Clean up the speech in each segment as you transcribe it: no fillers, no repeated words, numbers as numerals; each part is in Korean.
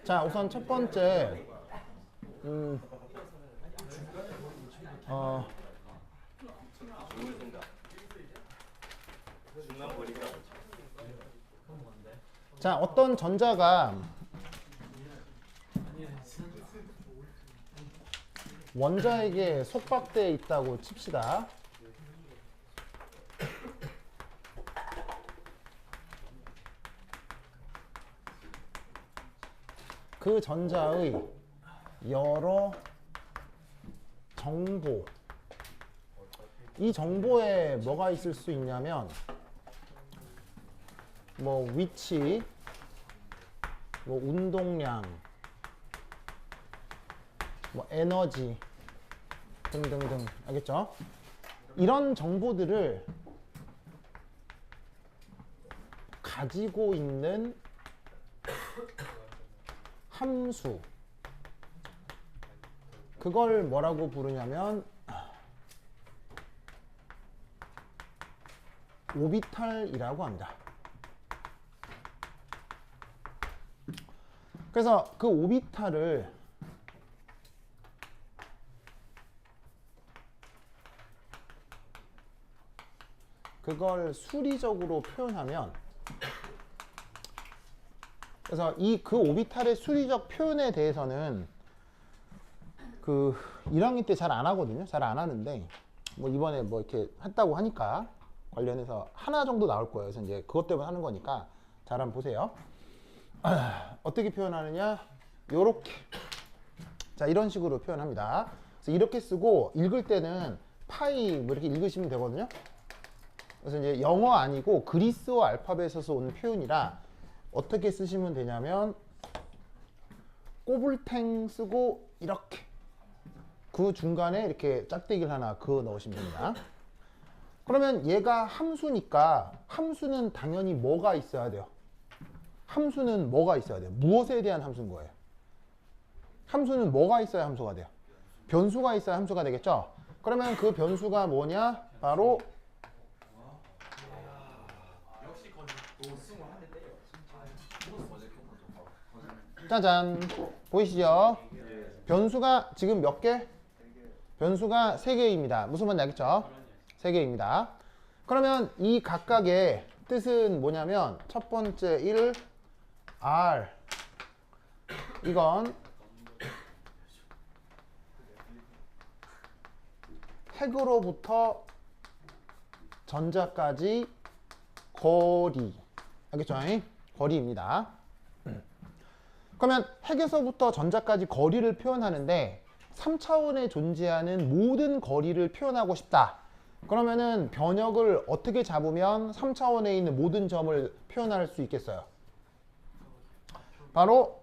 자, 우선 첫 번째 자, 어떤 전자가 원자에게 속박되어 있다고 칩시다. 그 전자의 여러 정보, 이 정보에 뭐가 있을 수 있냐면 뭐 위치, 뭐 운동량, 뭐 에너지 등등등, 알겠죠? 이런 정보들을 가지고 있는 함수, 그걸 뭐라고 부르냐면 오비탈이라고 합니다. 그래서 그 오비탈을 그걸 수리적으로 표현하면, 그래서 그 오비탈의 수리적 표현에 대해서는 그 1학년 때 잘 안 하거든요. 잘 안 하는데 뭐 이번에 뭐 이렇게 했다고 하니까 관련해서 하나 정도 나올 거예요. 그래서 이제 그것 때문에 하는 거니까 잘 한번 보세요. 어떻게 표현하느냐? 요렇게. 자, 이런 식으로 표현합니다. 그래서 이렇게 쓰고 읽을 때는 파이 뭐 이렇게 읽으시면 되거든요. 그래서 이제 영어 아니고 그리스어 알파벳에서 온 표현이라 어떻게 쓰시면 되냐면 꼬불탱 쓰고 이렇게 그 중간에 이렇게 짝대기를 하나 그어 넣으시면 됩니다. 그러면 얘가 함수니까 함수는 당연히 뭐가 있어야 돼요? 함수는 뭐가 있어야 돼요? 무엇에 대한 함수인 거예요? 함수는 뭐가 있어야 함수가 돼요? 변수가 있어야 함수가 되겠죠? 그러면 그 변수가 뭐냐? 바로 짜잔, 보이시죠? 변수가 지금 몇 개? 변수가 3개입니다. 무슨 말인지 알겠죠? 3개입니다. 그러면 이 각각의 뜻은 뭐냐면 첫 번째 1, R, 이건 핵으로부터 전자까지 거리, 알겠죠? 거리입니다. 그러면 핵에서부터 전자까지 거리를 표현하는데 3차원에 존재하는 모든 거리를 표현하고 싶다. 그러면은 변역을 어떻게 잡으면 3차원에 있는 모든 점을 표현할 수 있겠어요? 바로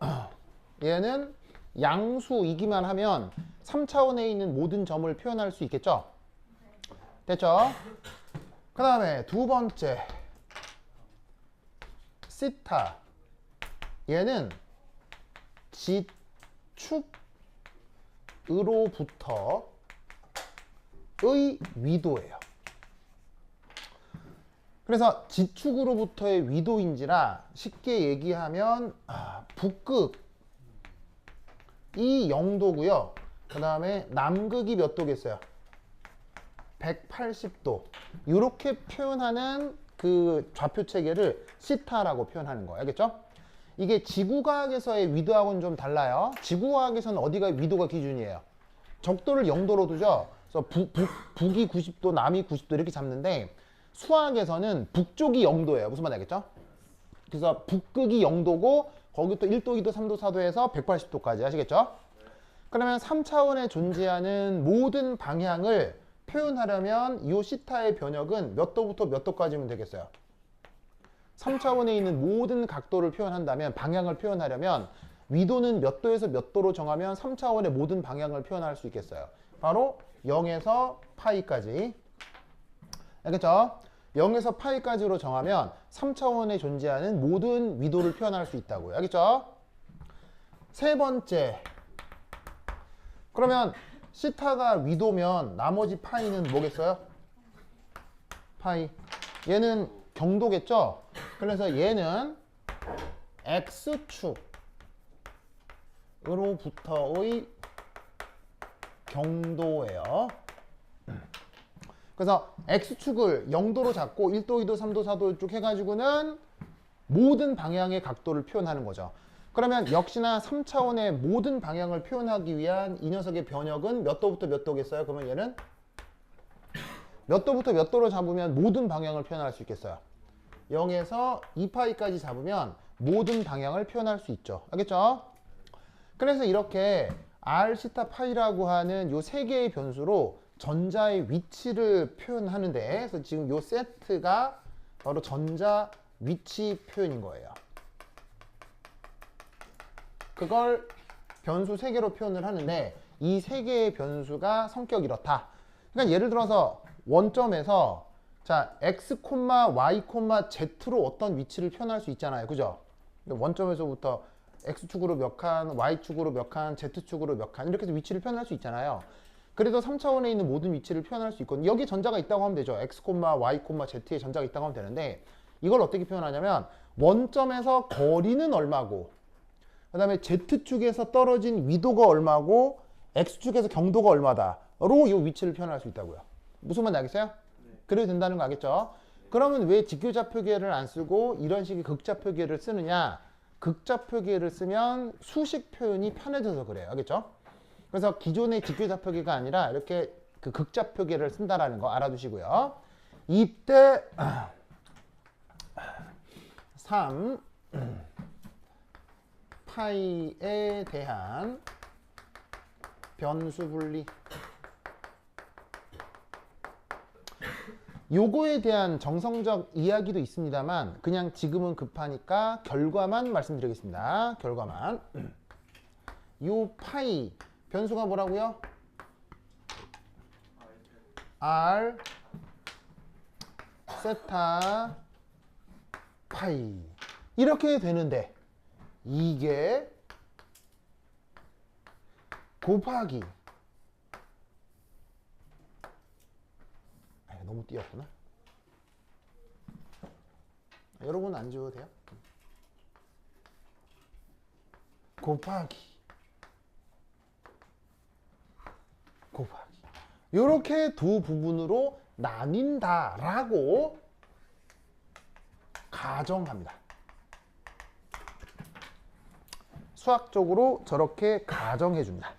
얘는 양수이기만 하면 3차원에 있는 모든 점을 표현할 수 있겠죠? 됐죠? 그 다음에 두 번째 시타, 얘는 지축으로부터의 위도예요. 그래서 지축으로부터의 위도인지라 쉽게 얘기하면 북극이 0도고요. 그 다음에 남극이 몇 도겠어요? 180도. 이렇게 표현하는 그 좌표 체계를 시타라고 표현하는 거예요. 알겠죠? 이게 지구과학에서의 위도하고는 좀 달라요. 지구과학에서는 어디가 위도가 기준이에요? 적도를 0도로 두죠. 그래서 북이 90도, 남이 90도 이렇게 잡는데 수학에서는 북쪽이 0도예요. 무슨 말인지 알겠죠? 그래서 북극이 0도고 거기 또 1도, 2도, 3도, 4도에서 180도까지 아시겠죠? 그러면 3차원에 존재하는 모든 방향을 표현하려면 이 시타의 변역은 몇 도부터 몇 도까지면 되겠어요? 3차원에 있는 모든 각도를 표현한다면, 방향을 표현하려면 위도는 몇 도에서 몇 도로 정하면 3차원의 모든 방향을 표현할 수 있겠어요? 바로 0에서 파이까지. 알겠죠? 0에서 파이까지로 정하면 3차원에 존재하는 모든 위도를 표현할 수 있다고요. 알겠죠? 세 번째. 그러면 시타가 위도면 나머지 파이는 뭐겠어요? 파이. 얘는 경도겠죠? 그래서 얘는 X축으로부터의 경도예요. 그래서 X축을 0도로 잡고 1도, 2도, 3도, 4도 쭉 해가지고는 모든 방향의 각도를 표현하는 거죠. 그러면 역시나 3차원의 모든 방향을 표현하기 위한 이 녀석의 변역은 몇 도부터 몇 도겠어요? 그러면 얘는 몇 도부터 몇 도로 잡으면 모든 방향을 표현할 수 있겠어요? 0에서 2파이까지 잡으면 모든 방향을 표현할 수 있죠. 알겠죠? 그래서 이렇게 r 시타 파이라고 하는 요 세 개의 변수로 전자의 위치를 표현하는데, 그래서 지금 요 세트가 바로 전자 위치 표현인 거예요. 그걸 변수 세 개로 표현을 하는데 이 세 개의 변수가 성격이 이렇다. 그러니까 예를 들어서 원점에서 자 x, y, z로 어떤 위치를 표현할 수 있잖아요. 그죠? 원점에서부터 x축으로 몇 칸, y축으로 몇 칸, z축으로 몇 칸 이렇게 해서 위치를 표현할 수 있잖아요. 그래서 3차원에 있는 모든 위치를 표현할 수 있거든요. 여기 전자가 있다고 하면 되죠. x, y, z에 전자가 있다고 하면 되는데 이걸 어떻게 표현하냐면 원점에서 거리는 얼마고 그 다음에 z축에서 떨어진 위도가 얼마고 x축에서 경도가 얼마다로 이 위치를 표현할 수 있다고요. 무슨 말인지 알겠어요? 네. 그래도 된다는 거 알겠죠? 그러면 왜 직교좌표계를 안 쓰고 이런 식의 극좌표계를 쓰느냐? 극좌표계를 쓰면 수식 표현이 편해져서 그래요. 알겠죠? 그래서 기존의 직교좌표계가 아니라 이렇게 그 극좌표계를 쓴다라는 거 알아두시고요. 이때 3 파이에 대한 변수 분리 요거에 대한 정성적 이야기도 있습니다만 그냥 지금은 급하니까 결과만 말씀드리겠습니다. 결과만. 요 파이 변수가 뭐라고요? r 세타 파이 이렇게 되는데 이게 곱하기 너무 띄었구나. 여러분 안 지워도 돼요? 곱하기 이렇게 두 부분으로 나뉜다라고 가정합니다. 수학적으로 저렇게 가정해 줍니다.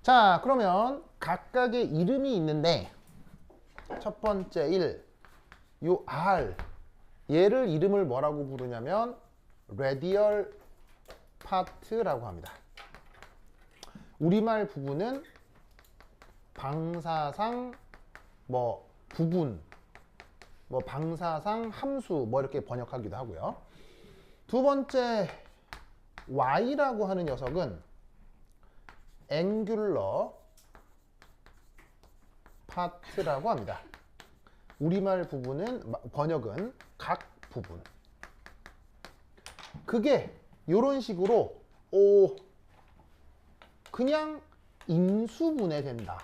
자, 그러면 각각의 이름이 있는데 첫 번째 1, 요 R 얘를 이름을 뭐라고 부르냐면 radial part라고 합니다. 우리말 부분은 방사상 부분 방사상 함수 이렇게 번역하기도 하고요. 두 번째 Y라고 하는 녀석은 angular part라고 합니다. 우리말 부분은 번역은 각 부분. 그게 이런 식으로 그냥 인수분해 된다.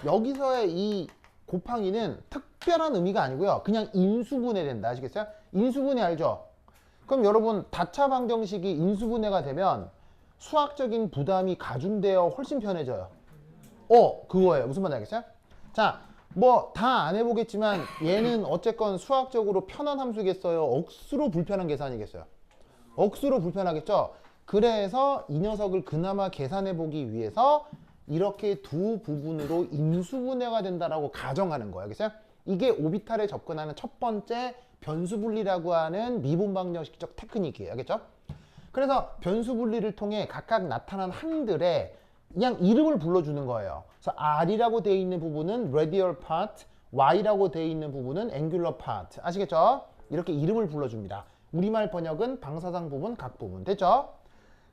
여기서의 이 곱하기는 특별한 의미가 아니고요. 그냥 인수분해 된다. 아시겠어요? 인수분해 알죠? 그럼 여러분 다차 방정식이 인수분해가 되면 수학적인 부담이 가중되어 훨씬 편해져요. 그거예요. 무슨 말인지 알겠어요? 자, 다 안 해보겠지만 얘는 어쨌건 수학적으로 편한 함수겠어요? 억수로 불편한 계산이겠어요? 억수로 불편하겠죠? 그래서 이 녀석을 그나마 계산해보기 위해서 이렇게 두 부분으로 인수분해가 된다라고 가정하는 거예요. 알겠어요? 이게 오비탈에 접근하는 첫 번째 변수 분리라고 하는 미분 방정식적 테크닉이에요. 알겠죠? 그래서 변수 분리를 통해 각각 나타난 항들의 그냥 이름을 불러주는 거예요. 그래서 R이라고 되어 있는 부분은 radial part, Y라고 되어 있는 부분은 angular part. 아시겠죠? 이렇게 이름을 불러줍니다. 우리말 번역은 방사상 부분, 각 부분. 됐죠?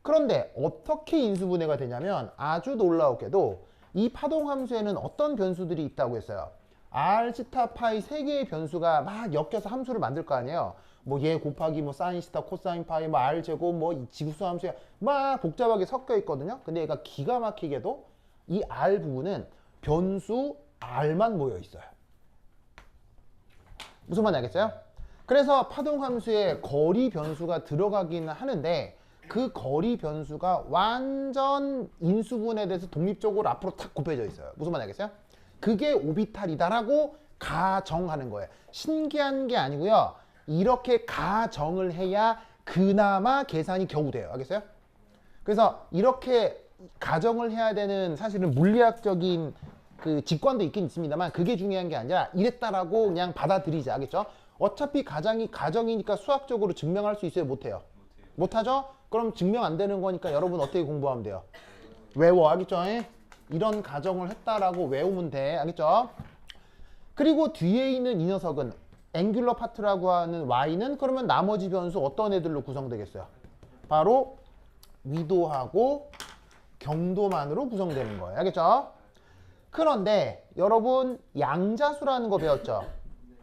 그런데 어떻게 인수분해가 되냐면 아주 놀라웠게도 이 파동함수에는 어떤 변수들이 있다고 했어요. r, 시타, 파이 세 개의 변수가 막 엮여서 함수를 만들 거 아니에요. 뭐 얘 곱하기 뭐 사인 시타, 코사인 파이, 뭐 r 제곱, 뭐 지구수 함수에 막 복잡하게 섞여 있거든요. 근데 얘가 기가 막히게도 이 r 부분은 변수 r만 모여 있어요. 무슨 말인지 알겠어요? 그래서 파동함수에 거리 변수가 들어가기는 하는데 그 거리 변수가 완전 인수분해에 대해서 독립적으로 앞으로 탁 굽혀져 있어요. 무슨 말인지 알겠어요? 그게 오비탈이다라고 가정하는 거예요. 신기한 게 아니고요. 이렇게 가정을 해야 그나마 계산이 겨우 돼요. 알겠어요? 그래서 이렇게 가정을 해야 되는 사실은 물리학적인 그 직관도 있긴 있습니다만 그게 중요한 게 아니라 이랬다라고 그냥 받아들이자. 알겠죠? 어차피 가정이니까 수학적으로 증명할 수 있어요? 못해요? 못하죠? 그럼 증명 안 되는 거니까 여러분 어떻게 공부하면 돼요? 외워. 알겠죠? 이런 가정을 했다라고 외우면 돼. 알겠죠? 그리고 뒤에 있는 이 녀석은 앵귤러 파트라고 하는 y는 그러면 나머지 변수 어떤 애들로 구성되겠어요? 바로 위도하고 경도만으로 구성되는 거예요. 알겠죠? 그런데 여러분 양자수라는 거 배웠죠?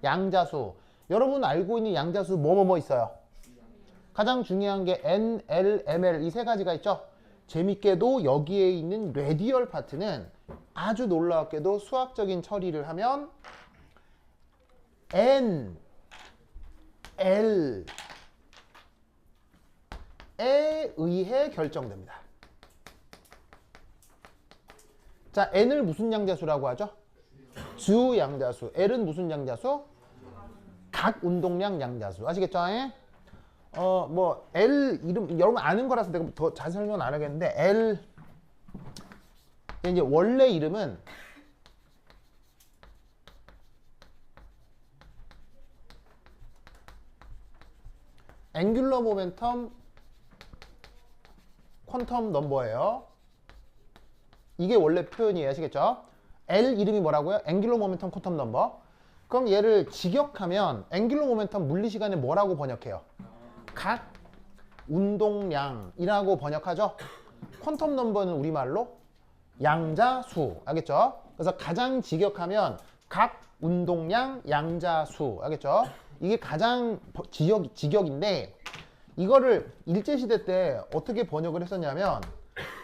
양자수. 여러분 알고 있는 양자수 뭐뭐뭐 있어요? 가장 중요한 게 n, l, ml 이 세 가지가 있죠? 재밌게도 여기에 있는 레디얼 파트는 아주 놀랍게도 수학적인 처리를 하면 n, l에 의해 결정됩니다. 자, n을 무슨 양자수라고 하죠? 주 양자수. l은 무슨 양자수? 각 운동량 양자수. 아시겠죠? 뭐 L 이름 여러분 아는 거라서 내가 더 자세히 설명은 안 하겠는데 L 이제 원래 이름은 앵귤러 모멘텀 퀀텀 넘버예요. 이게 원래 표현이에요. 아시겠죠? L 이름이 뭐라고요? 앵귤러 모멘텀 퀀텀 넘버. 그럼 얘를 직역하면 앵귤러 모멘텀 물리시간에 뭐라고 번역해요? 각 운동량이라고 번역하죠. 퀀텀 넘버는 우리말로 양자수. 알겠죠? 그래서 가장 직역하면 각 운동량 양자수. 알겠죠? 이게 가장 직역인데 이거를 일제시대 때 어떻게 번역을 했었냐면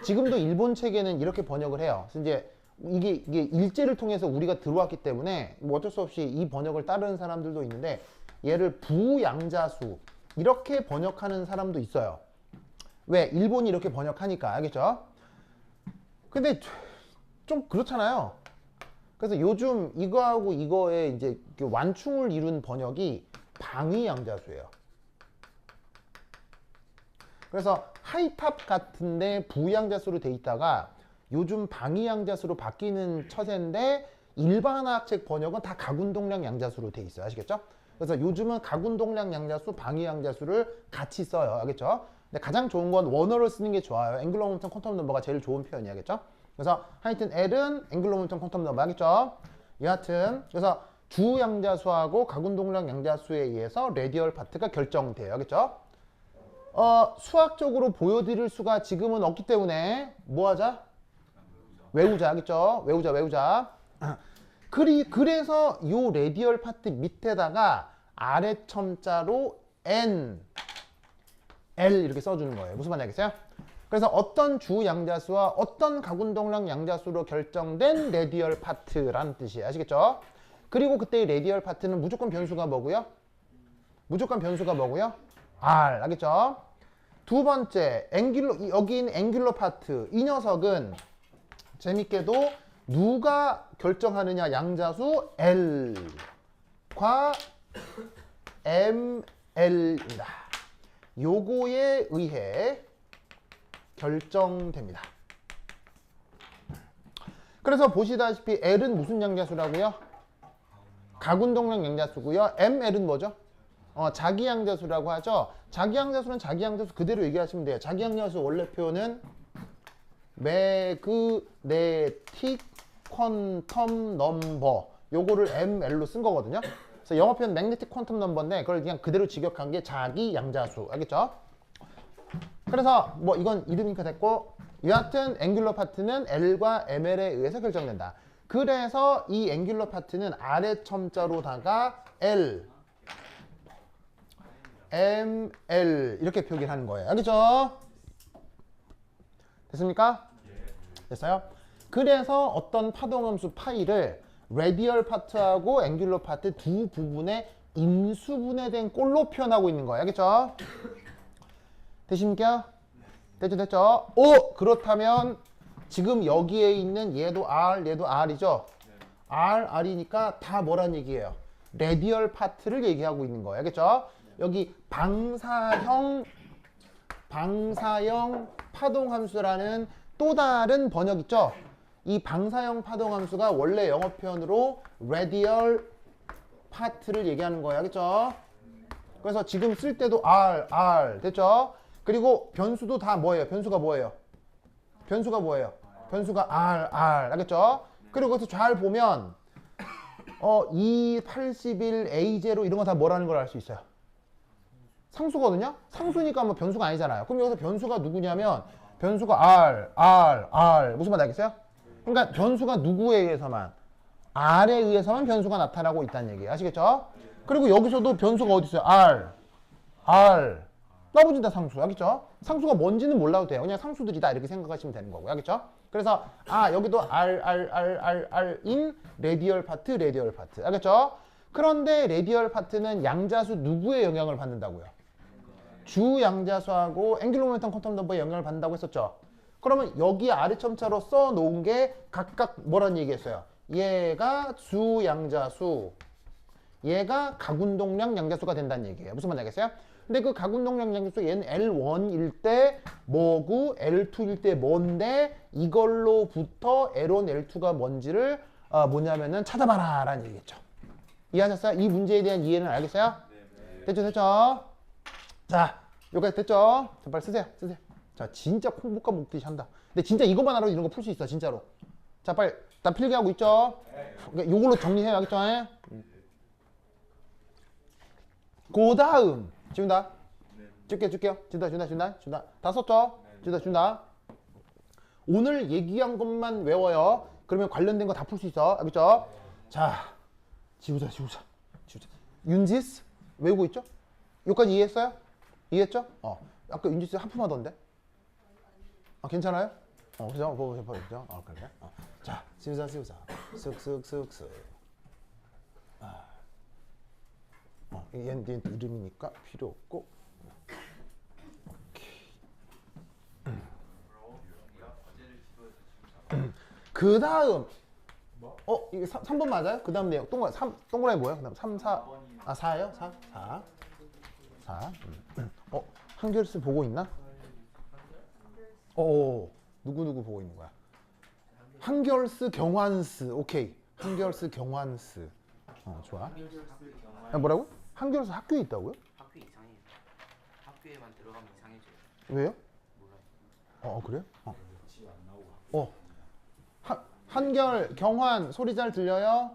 지금도 일본 책에는 이렇게 번역을 해요. 그래서 이제 이게 일제를 통해서 우리가 들어왔기 때문에 뭐 어쩔 수 없이 이 번역을 따르는 사람들도 있는데 얘를 부양자수 이렇게 번역하는 사람도 있어요. 왜? 일본이 이렇게 번역하니까. 알겠죠? 근데 좀 그렇잖아요. 그래서 요즘 이거하고 이거의 이제 완충을 이룬 번역이 방위양자수예요. 그래서 하이탑 같은데 부양자수로 돼 있다가 요즘 방위양자수로 바뀌는 처세인데 일반화학책 번역은 다 각운동량 양자수로 돼 있어요. 아시겠죠? 그래서 요즘은 각운동량 양자수, 방위양자수를 같이 써요. 알겠죠? 근데 가장 좋은 건 원어를 쓰는 게 좋아요. 앵글러 모멘텀 퀀텀 넘버가 제일 좋은 표현이야. 알겠죠? 그래서 하여튼 L은 앵글러 모멘텀 퀀텀 넘버. 알겠죠? 여하튼 그래서 주 양자수하고 각운동량 양자수에 의해서 레디얼 파트가 결정돼요. 알겠죠? 수학적으로 보여드릴 수가 지금은 없기 때문에 뭐 하자? 외우자. 알겠죠? 외우자. 그래서 요 레디얼 파트 밑에다가 아래 첨자로 N, L 이렇게 써주는 거예요. 무슨 말인지 알겠어요? 그래서 어떤 주 양자수와 어떤 각운동량 양자수로 결정된 레디얼 파트라는 뜻이에요. 아시겠죠? 그리고 그때 레디얼 파트는 무조건 변수가 뭐고요? R. 알겠죠? 두 번째, 여기 있는 앵귤러 파트. 이 녀석은 재밌게도 누가 결정하느냐? 양자수 L과 ML입니다. 요거에 의해 결정됩니다. 그래서 보시다시피 L은 무슨 양자수라고요? 각운동량 양자수고요. ML은 뭐죠? 자기양자수라고 하죠. 자기양자수는 자기양자수 그대로 얘기하시면 돼요. 자기양자수 원래 표현은 매그네틱 퀀텀 넘버 요거를 ML로 쓴 거거든요. 그래서 영어 표현 magnetic quantum number인데 그걸 그냥 그대로 직역한 게 자기 양자수. 알겠죠? 그래서 뭐 이건 이름이니까 됐고 여하튼 앵귤러 파트는 L과 ML에 의해서 결정된다. 그래서 이 앵귤러 파트는 아래 첨자로다가 L, ML 이렇게 표기를 하는 거예요. 알겠죠? 됐습니까? 됐어요? 그래서 어떤 파동함수 파이를 레디얼 파트하고 앵귤러 파트 두 부분의 인수분해된 꼴로 표현하고 있는 거예요. 알겠죠? 되십니까? 됐죠? 오! 그렇다면 지금 여기에 있는 얘도 R, 얘도 R이죠? R이니까 다 뭐란 얘기예요? 레디얼 파트를 얘기하고 있는 거예요. 알겠죠? 여기 방사형 파동함수라는 또 다른 번역 있죠? 이 방사형 파동함수가 원래 영어 표현으로 레디얼 파트를 얘기하는 거예요. 알겠죠? 그래서 지금 쓸 때도 R 됐죠? 그리고 변수도 다 뭐예요? 변수가 뭐예요? 변수가 R 알겠죠? 그리고 거기서 잘 보면 281 A0 이런 거 다 뭐라는 걸 알 수 있어요? 상수거든요? 상수니까 뭐 변수가 아니잖아요. 그럼 여기서 변수가 누구냐면 변수가 R 무슨 말 알겠어요? 그러니까 변수가 누구에 의해서만 R에 의해서만 변수가 나타나고 있다는 얘기예요. 아시겠죠? 그리고 여기서도 변수가 어디 있어요? R 나머지는 다 상수. 알겠죠? 상수가 뭔지는 몰라도 돼요. 그냥 상수들이다 이렇게 생각하시면 되는 거고요. 알겠죠? 그래서 여기도 R인 레디얼 파트. 알겠죠? 그런데 레디얼 파트는 양자수 누구의 영향을 받는다고요? 주 양자수하고 앵귤러 모멘텀 퀀텀 넘버의 영향을 받는다고 했었죠? 그러면 여기 아래 첨자로 써 놓은 게 각각 뭐라는 얘기했어요? 얘가 주 양자수, 얘가 가운동량 양자수가 된다는 얘기예요. 무슨 말인지 알겠어요? 근데 그 가운동량 양자수 얘는 L1일 때 뭐고 L2일 때 뭔데 이걸로부터 L1, L2가 뭔지를 뭐냐면은 찾아봐라 라는 얘기겠죠. 이해하셨어요? 이 문제에 대한 이해는 알겠어요? 됐죠? 자, 여기까지 됐죠? 자, 빨리 쓰세요. 자, 진짜 콩국과 먹듯이 한다. 근데 진짜 이것만 알아도 이런 거 풀 수 있어, 진짜로. 자, 빨리 다 필기하고 있죠? 그러니까 요걸로 정리해요, 알겠죠? 그 다음 지운다. 줄게요. 준다. 다 썼죠? 준다. 오늘 얘기한 것만 외워요. 그러면 관련된 거 다 풀 수 있어, 알겠죠? 자, 지우자. 윤지스 외우고 있죠? 여기까지 이해했어요? 이해했죠? 아까 윤지스 하품하던데? 괜찮아요? 그죠? 그죠? 그래. 자, 지우자. 쓱. 얘는 이름이니까 필요 없고. 그 다음 이게 3번 맞아요? 그 다음 내용 동그라미 뭐예요? 그 다음 3, 4 4예요? 4 한결스 보고 있나? 누구 보고 있는 거야? 한결스 경환스. 오케이. 한결스 경환스. 좋아. 뭐라고? 한결스 학교에 있다고요? 학교 이상해요. 학교에만 들어가면 이상해져요. 왜요? 몰라요. 그래요? 한결 경환 소리 잘 들려요?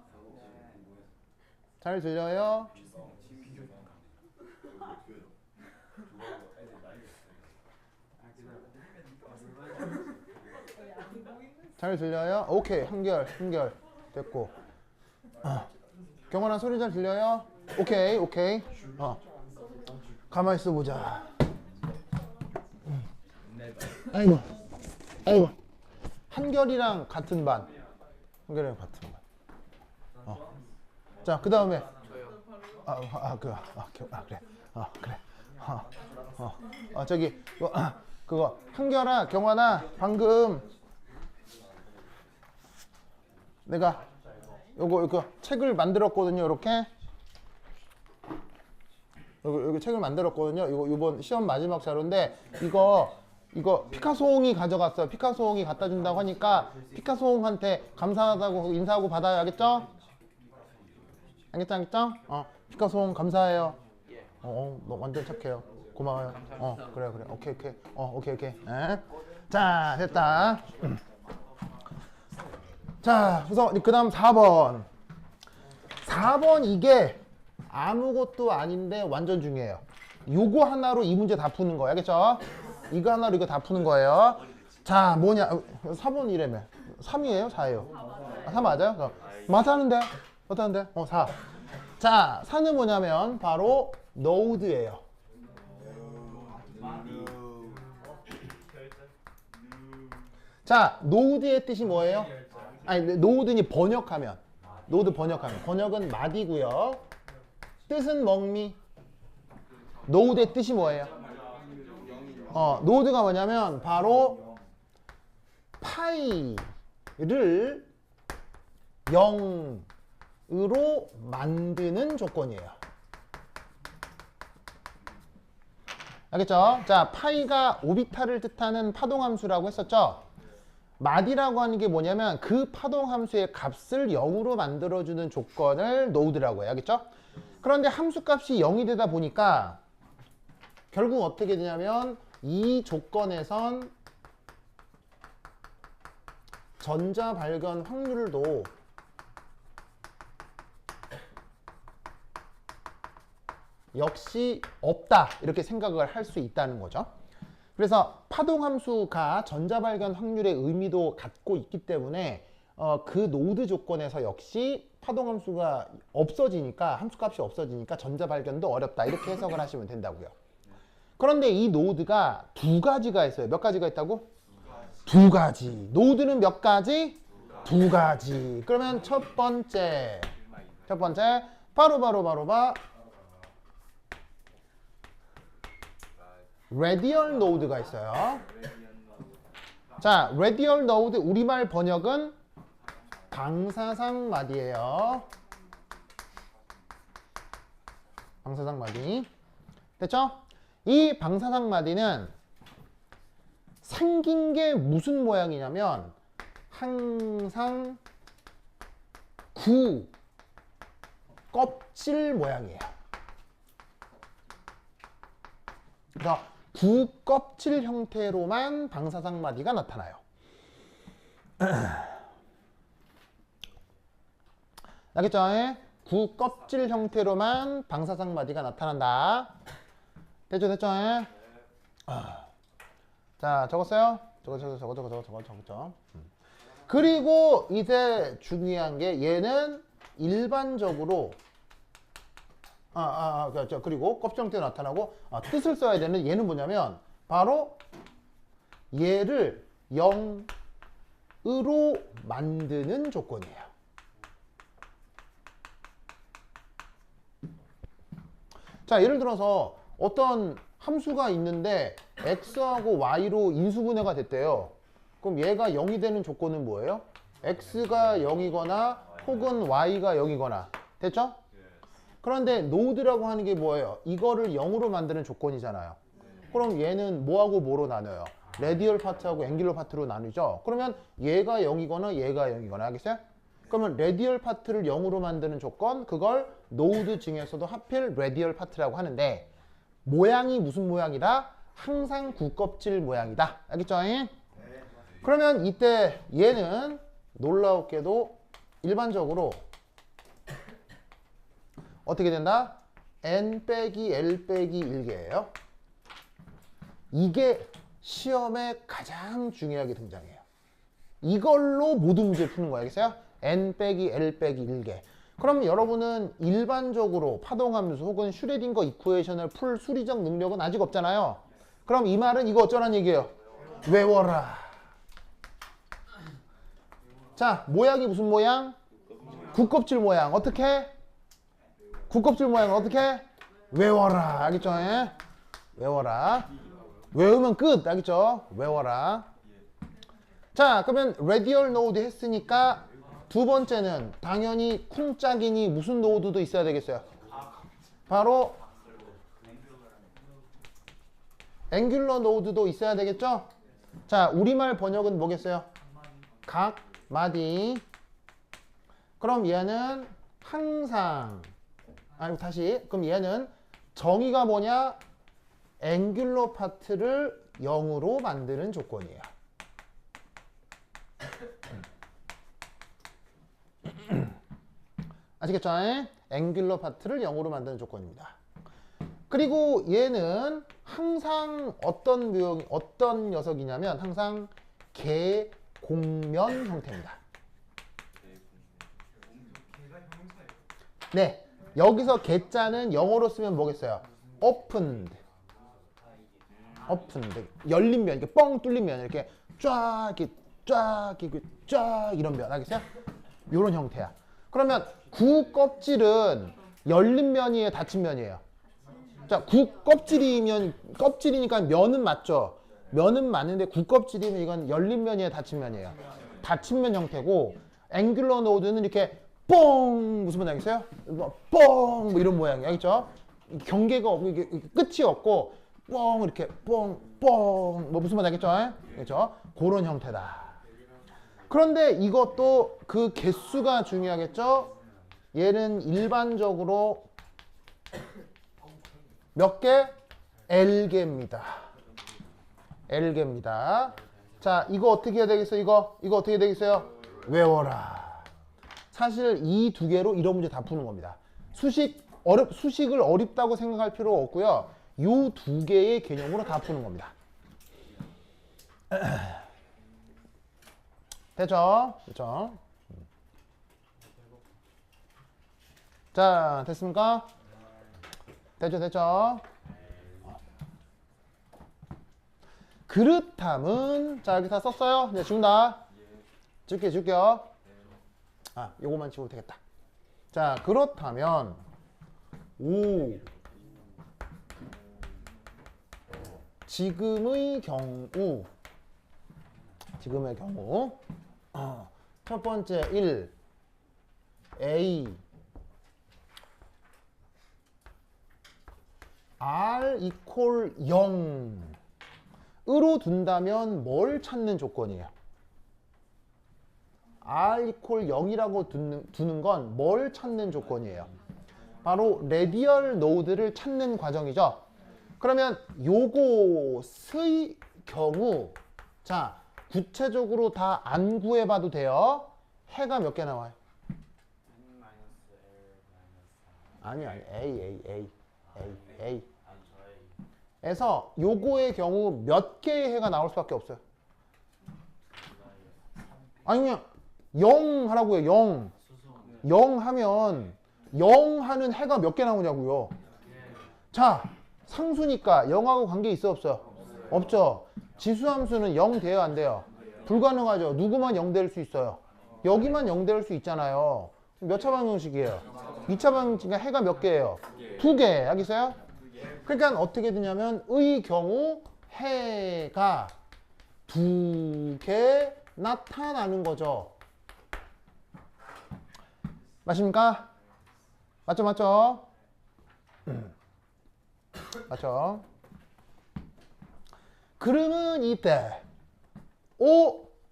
잘 들려요? 잘 들려요? 오케이. 한결 됐고. 경환아 소리 잘 들려요? 오케이. 가만히 있어 보자. 아이고. 한결이랑 같은 반. 자, 그 다음에. 그래. 저기, 그거. 한결아, 경환아, 방금 내가 이거 책을 만들었거든요. 이렇게. 여기 책을 만들었거든요. 이번 시험 마지막 자료인데 이거 피카소홍이 가져갔어요. 피카소홍이 갖다 준다고 하니까 피카소홍한테 감사하다고 인사하고 받아요. 알겠죠? 알겠죠? 피카소홍 감사해요. 너 완전 착해요. 고마워요. 그래. 오케이. 자, 됐다. 자, 그래서 그 다음 4번 이게 아무것도 아닌데 완전 중요해요. 요거 하나로 이 문제 다 푸는 거야. 알겠죠? 이거 하나로 이거 다 푸는 거예요. 자, 뭐냐? 4번이라며. 3이에요? 4예요? 4 맞아요? 맞았는데? 어떠는데? 4. 자, 4는 뭐냐면 바로 노드예요. 자, 노드의 뜻이 뭐예요? 아니, 노드니 번역하면. 노드 번역하면. 번역은 마디고요. 뜻은 멍미. 노드의 뜻이 뭐예요? 노드가 뭐냐면 바로 파이를 0으로 만드는 조건이에요. 알겠죠? 자, 파이가 오비탈을 뜻하는 파동함수라고 했었죠? 마디라고 하는 게 뭐냐면 그 파동함수의 값을 0으로 만들어주는 조건을 노드라고 해요. 알겠죠? 그런데 함수값이 0이 되다 보니까 결국 어떻게 되냐면 이 조건에선 전자 발견 확률도 역시 없다 이렇게 생각을 할 수 있다는 거죠. 그래서 파동함수가 전자 발견 확률의 의미도 갖고 있기 때문에 그 노드 조건에서 역시 파동함수가 없어지니까 함수값이 없어지니까 전자 발견도 어렵다 이렇게 해석을 하시면 된다고요. 그런데 이 노드가 두 가지가 있어요. 몇 가지가 있다고? 두 가지. 노드는 몇 가지? 두 가지. 그러면 첫 번째 바로 레디얼 노드가 있어요. 자, 레디얼 노드 우리말 번역은 방사상 마디예요. 방사상 마디. 됐죠? 이 방사상 마디는 생긴 게 무슨 모양이냐면 항상 구 껍질 모양이에요. 그래서 구 껍질 형태로만 방사상 마디가 나타나요. 알겠죠? 구 껍질 형태로만 방사상 마디가 나타난다. 됐죠? 자, 적었어요? 적었죠. 그리고 이제 중요한 게 얘는 일반적으로 그리고 껍질 형태로 나타나고 뜻을 써야 되는 얘는 뭐냐면 바로 얘를 0으로 만드는 조건이에요. 자, 예를 들어서 어떤 함수가 있는데 x하고 y로 인수분해가 됐대요. 그럼 얘가 0이 되는 조건은 뭐예요? x가 0이거나 혹은 y가 0이거나. 됐죠? 그런데 노드라고 하는 게 뭐예요? 이거를 0으로 만드는 조건이잖아요. 그럼 얘는 뭐하고 뭐로 나눠요? 레디얼 파트하고 앵귤러 파트로 나누죠. 그러면 얘가 0이거나 얘가 0이거나. 알겠어요? 그러면 레디얼 파트를 0으로 만드는 조건, 그걸 노드 중에서도 하필 레디얼 파트라고 하는데 모양이 무슨 모양이다? 항상 구껍질 모양이다. 알겠죠? 그러면 이때 얘는 놀라웠게도 일반적으로 어떻게 된다? n 빼기 l 빼기 1개예요. 이게 시험에 가장 중요하게 등장해요. 이걸로 모든 문제를 푸는 거예요. 알겠어요? n 빼기 l 빼기 1개. 그럼 여러분은 일반적으로 파동함수 혹은 슈레딩거 이쿠에이션을 풀 수리적 능력은 아직 없잖아요. 그럼 이 말은 이거 어쩌라는 얘기예요? 외워라. 자, 모양이 무슨 모양? 구껍질 모양. 어떻게? 구껍질 모양 어떻게? 외워라. 알겠죠? 외워라. 외우면 끝. 알겠죠? 외워라. 자, 그러면 레디얼 노드 했으니까 두 번째는 당연히 쿵짝이니 무슨 노드도 있어야 되겠어요? 바로 앵귤러 노드도 있어야 되겠죠? 자, 우리말 번역은 뭐겠어요? 각 마디. 그럼 얘는 항상 다시. 그럼 얘는 정의가 뭐냐? 앵귤러 파트를 0으로 만드는 조건이에요. 아시겠죠? 앵귤러 파트를 0으로 만드는 조건입니다. 그리고 얘는 항상 어떤 녀석이냐면 항상 개공면 형태입니다. 네, 여기서 개자는 영어로 쓰면 뭐겠어요? opened. 열린 면, 이렇게 뻥 뚫린 면, 이렇게 쫙 이런 면, 알겠어요? 이런 형태야. 그러면 구 껍질은 열린 면이에요, 닫힌 면이에요? 자, 구 껍질이니까 면은 맞죠? 면은 맞는데 구 껍질이면 이건 열린 면이에요, 닫힌 면이에요? 닫힌 면 형태고, 앵귤러 노드는 이렇게 뻥 무슨 모양 알겠어요? 뻥 뭐 이런 모양이야, 알겠죠? 경계가 없고 이게 끝이 없고 뻥 이렇게 뻥 뭐 무슨 말 알겠죠? 그렇죠? 그런 형태다. 그런데 이것도 그 개수가 중요하겠죠? 얘는 일반적으로 몇 개? L개입니다. L개입니다. 자, 이거 어떻게 해야 되겠어요? 이거 어떻게 해야 되겠어요? 외워라. 사실 이 두 개로 이런 문제 다 푸는 겁니다. 수식을 어렵다고 생각할 필요가 없고요. 이 두 개의 개념으로 다 푸는 겁니다. 됐죠? 됐죠? 자, 됐습니까? 됐죠? 그릇함은, 자, 여기 다 썼어요? 이제 지운다. 지울게요. 아, 요거만 지우면 되겠다. 자, 그렇다면, 지금의 경우 첫 번째 1 A R equal 0으로 둔다면 뭘 찾는 조건이에요? R equal 0이라고 두는 건 뭘 찾는 조건이에요? 바로 레디얼 노드를 찾는 과정이죠. 그러면 요것의 경우, 자, 구체적으로 다 안 구해봐도 돼요. 해가 몇 개 나와요? 아니, A. 에서 요거의 경우 몇 개의 해가 나올 수밖에 없어요. 아니, 그냥 0 하라고요, 0. 0 하면 0 하는 해가 몇 개 나오냐고요. 자, 상수니까 0하고 관계 있어 없어요? 없죠. 지수함수는 0 돼요 안 돼요? 불가능하죠. 누구만 0 될 수 있어요? 여기만 0 될 수 있잖아요. 몇 차 방정식이에요? 2차 방정식이니까 해가 몇 개예요? 2개. 알겠어요? 그러니까 어떻게 되냐면 의 경우 해가 2개 나타나는 거죠. 맞습니까? 맞죠? 맞죠? 그러면 이때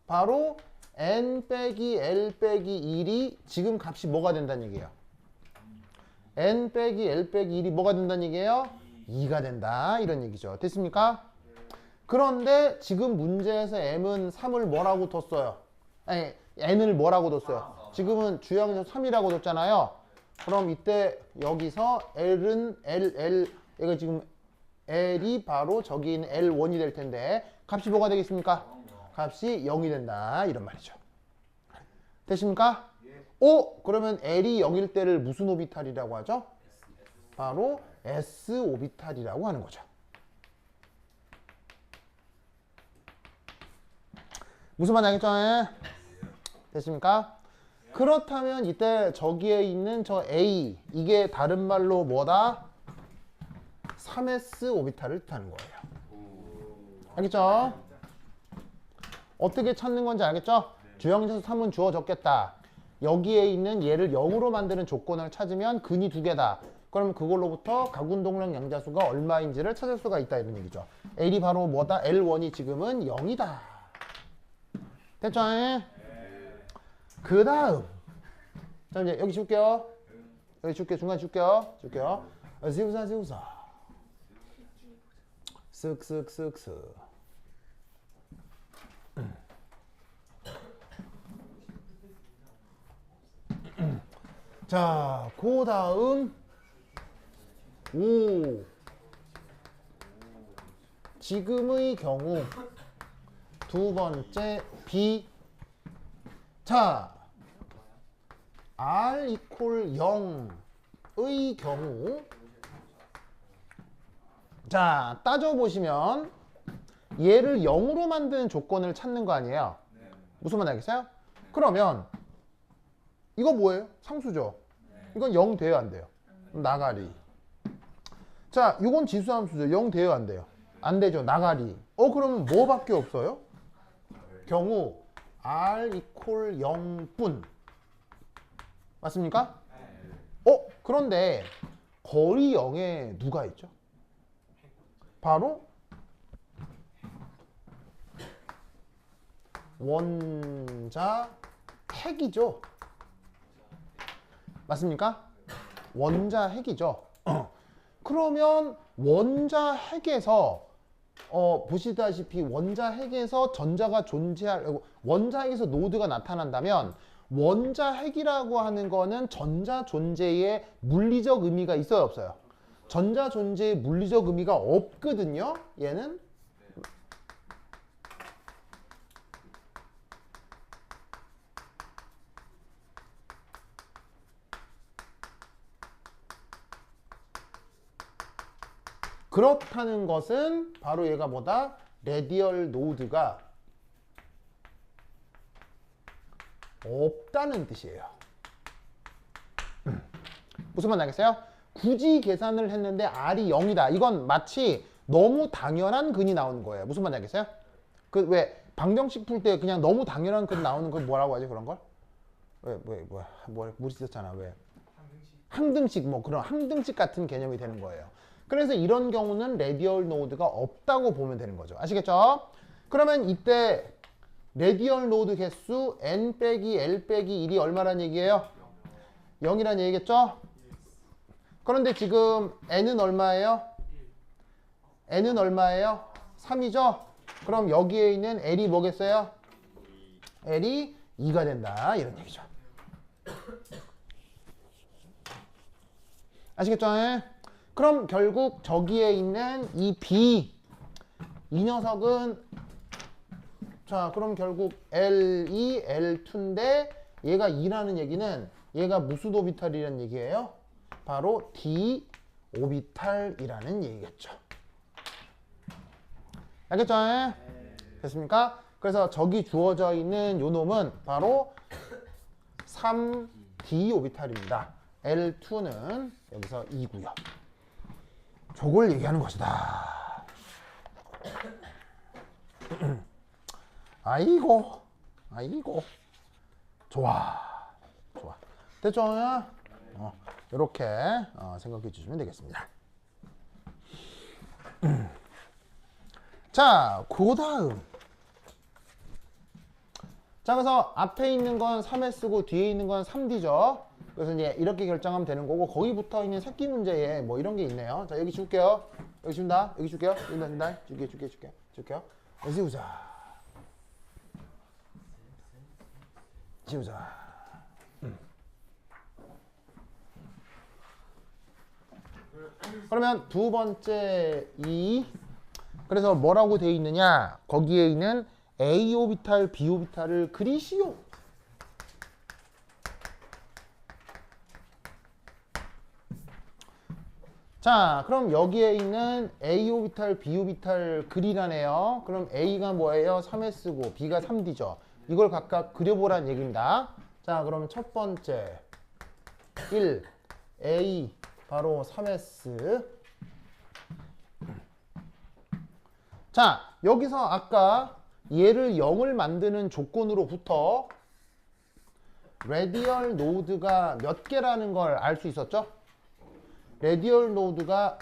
바로 n 빼기 l 빼기 1이 지금 값이 뭐가 된다는 얘기예요? n 빼기 l 빼기 1이 뭐가 된다는 얘기예요? 2가 된다 이런 얘기죠. 됐습니까? 그런데 지금 문제에서 m은 3을 뭐라고 뒀어요? 아니 n을 뭐라고 뒀어요? 지금은 주양에서 3이라고 뒀잖아요. 그럼 이때 여기서 l은 얘가 지금 l이 바로 저기 있는 L1이 될 텐데 값이 뭐가 되겠습니까? 값이 0이 된다 이런 말이죠. 되십니까? 그러면 L이 0일 때를 무슨 오비탈이라고 하죠? 바로 S 오비탈이라고 하는 거죠. 무슨 말인지 알겠죠? 됐습니까? 그렇다면 이때 저기에 있는 저 A 이게 다른 말로 뭐다? 3s 오비탈을 뜻하는 거예요. 알겠죠? 어떻게 찾는 건지 알겠죠? 주형에서 3은 주어졌겠다. 여기에 있는 얘를 0으로 만드는 조건을 찾으면 근이 2개다. 그럼 그걸로부터 각운동량 양자수가 얼마인지를 찾을 수가 있다 이런 얘기죠. L이 바로 뭐다? L1이 지금은 0이다. 됐죠? 그 다음 자 이제 여기 줄게요. 중간에 줄게요. 지우사 쓱쓱쓱쓱 자, 그 다음 O. 지금의 경우 두 번째 B. 자, R equal 0의 경우 자, 따져보시면 얘를 0으로 만드는 조건을 찾는 거 아니에요? 무슨 말 알겠어요? 그러면 이거 뭐예요? 상수죠? 이건 0 돼요, 안 돼요? 나가리. 자, 이건 지수함수죠. 0 돼요, 안 돼요? 안 되죠. 나가리. 그러면 뭐밖에 없어요? 경우 R equal 0뿐. 맞습니까? 그런데 거리 0에 누가 있죠? 바로 원자 핵이죠. 맞습니까? 원자 핵이죠. 그러면 원자 핵에서 보시다시피 원자 핵에서 전자가 원자 핵에서 노드가 나타난다면 원자 핵이라고 하는 거는 전자 존재의 물리적 의미가 있어요, 없어요? 전자 존재의 물리적 의미가 없거든요. 얘는 그렇다는 것은 바로 얘가 뭐다? 레디얼 노드가 없다는 뜻이에요. 무슨 말 알겠어요? 굳이 계산을 했는데 R이 0이다. 이건 마치 너무 당연한 근이 나오는 거예요. 무슨 말 알겠어요? 그 왜 방정식 풀 때 그냥 너무 당연한 근 나오는 걸 뭐라고 하지 그런 걸? 뭐 있었잖아. 왜? 항등식 뭐 그런 항등식 같은 개념이 되는 거예요. 그래서 이런 경우는 레디얼 노드가 없다고 보면 되는 거죠. 아시겠죠? 그러면 이때 레디얼 노드 개수 n 빼기 l 빼기 1이 얼마란 얘기예요? 0이란 얘기겠죠? 그런데 지금 n은 얼마예요? n은 얼마예요? 3이죠? 그럼 여기에 있는 l이 뭐겠어요? l이 2가 된다 이런 얘기죠. 아시겠죠? 그럼 결국 저기에 있는 이 B 이 녀석은 자 그럼 결국 L2, L2인데 얘가 2라는 얘기는 얘가 무슨 오비탈이라는 얘기예요? 바로 D 오비탈이라는 얘기겠죠. 알겠죠? 됐습니까? 그래서 저기 주어져 있는 요 놈은 바로 3D 오비탈입니다. L2는 여기서 2고요. 저걸 얘기하는 것이다. 아이고 좋아 됐죠? 이렇게 생각해 주시면 되겠습니다. 자, 그 다음 자 그래서 앞에 있는 건 3S고 뒤에 있는 건 3D죠. 그래서 이제 이렇게 결정하면 되는 거고 거기 붙어 있는 새끼 문제에 뭐 이런 게 있네요. 자 여기 줄게요. 여기 준다. 여기 줄게요. 준다. 줄게요. 지우자. 그러면 두 번째 그래서 뭐라고 돼 있느냐? 거기에 있는 A 오비탈, B 오비탈을 그리시오. 자, 그럼 여기에 있는 A 오비탈, B 오비탈 그리라네요. 그럼 A가 뭐예요? 3S고 B가 3D죠. 이걸 각각 그려보라는 얘기입니다. 자, 그럼 첫 번째 1, A 바로 3S. 자, 여기서 아까 얘를 0을 만드는 조건으로부터 레디얼 노드가 몇 개라는 걸 알 수 있었죠? 레디얼 노드가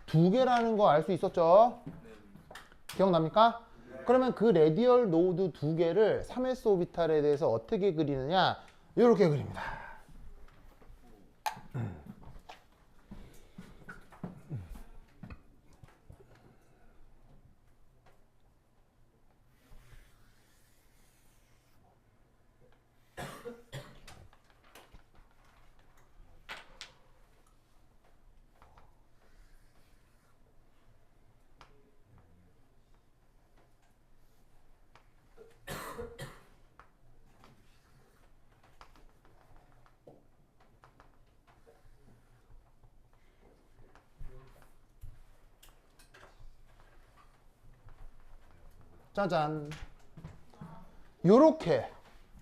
2개라는 거 알 수 있었죠? 기억납니까? 그러면 그 레디얼 노드 2개를 3S 오비탈에 대해서 어떻게 그리느냐? 이렇게 그립니다. 짜잔. 요렇게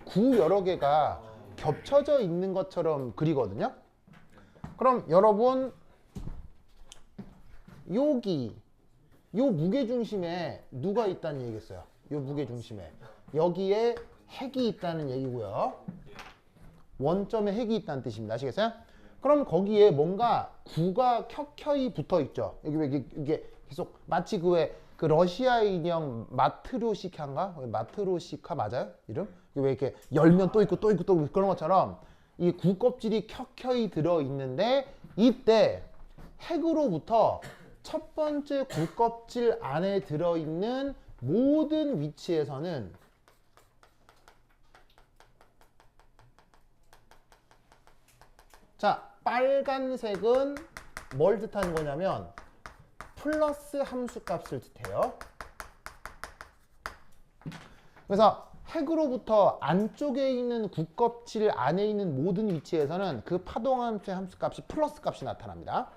구 여러 개가 겹쳐져 있는 것처럼 그리거든요. 그럼 여러분 여기 요 무게중심에 누가 있다는 얘기겠어요? 요 무게중심에 여기에 핵이 있다는 얘기고요. 원점에 핵이 있다는 뜻입니다. 아시겠어요? 그럼 거기에 뭔가 구가 켜켜이 붙어 있죠. 여기 왜 이게 계속 마치 그 왜 그 러시아 인형 마트로시카인가? 마트로시카 맞아요? 이름? 왜 이렇게 열면 또 있고 또 있고 또 있고 그런 것처럼 이 구 껍질이 켜켜이 들어 있는데 이때 핵으로부터 첫 번째 구 껍질 안에 들어 있는 모든 위치에서는 자, 빨간색은 뭘 뜻하는 거냐면 플러스 함수값을 뜻해요. 그래서 핵으로부터 안쪽에 있는 구껍질 안에 있는 모든 위치에서는 그 파동함수의 함수값이 플러스 값이 나타납니다.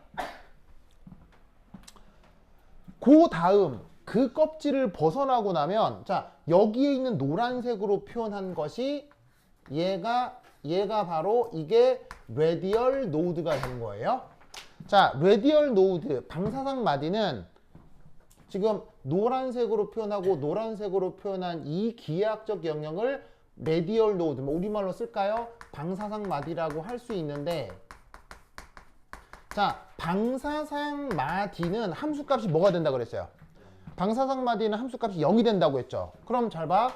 그 다음 그 껍질을 벗어나고 나면 자 여기에 있는 노란색으로 표현한 것이 얘가 바로 이게 레디얼 노드가 된 거예요. 자, 레디얼 노드, 방사상 마디는 지금 노란색으로 표현하고 노란색으로 표현한 이 기하학적 영역을 레디얼 노드, 뭐 우리말로 쓸까요? 방사상 마디라고 할 수 있는데 자, 방사상 마디는 함수값이 뭐가 된다 그랬어요? 방사상 마디는 함수값이 0이 된다고 했죠. 그럼 잘 봐.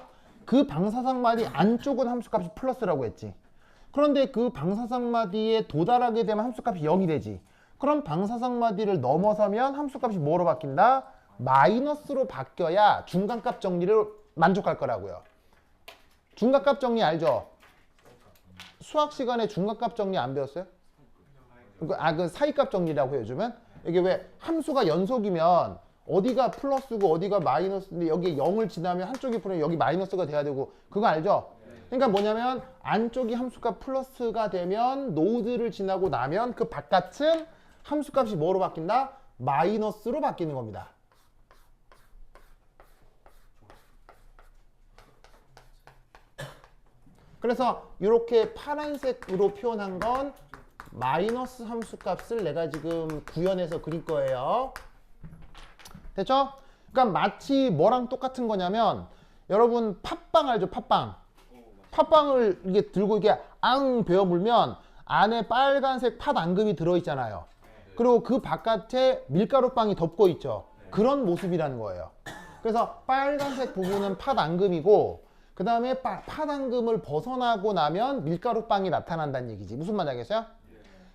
그 방사상 마디 안쪽은 함수값이 플러스라고 했지. 그런데 그 방사상 마디에 도달하게 되면 함수값이 0이 되지. 그럼 방사상 마디를 넘어서면 함수값이 뭐로 바뀐다? 마이너스로 바뀌어야 중간값 정리를 만족할 거라고요. 중간값 정리 알죠? 수학 시간에 중간값 정리 안 배웠어요? 그 사이값 정리라고 해요, 요즘은. 이게 왜 함수가 연속이면 어디가 플러스고 어디가 마이너스인데 여기에 0을 지나면 한쪽이 플러스 여기 마이너스가 돼야 되고 그거 알죠? 그러니까 뭐냐면 안쪽이 함수값 플러스가 되면 노드를 지나고 나면 그 바깥은 함수값이 뭐로 바뀐다? 마이너스로 바뀌는 겁니다. 그래서 이렇게 파란색으로 표현한 건 마이너스 함수값을 내가 지금 구현해서 그릴 거예요. 됐죠? 그러니까 마치 뭐랑 똑같은 거냐면 여러분 팥빵 알죠? 팥빵. 팥빵을 이게 들고 이게 앙 베어 물면 안에 빨간색 팥 앙금이 들어 있잖아요. 그리고 그 바깥에 밀가루빵이 덮고 있죠. 그런 모습이라는 거예요. 그래서 빨간색 부분은 팥 앙금이고 그 다음에 팥 앙금을 벗어나고 나면 밀가루빵이 나타난다는 얘기지. 무슨 말인지 알겠어요?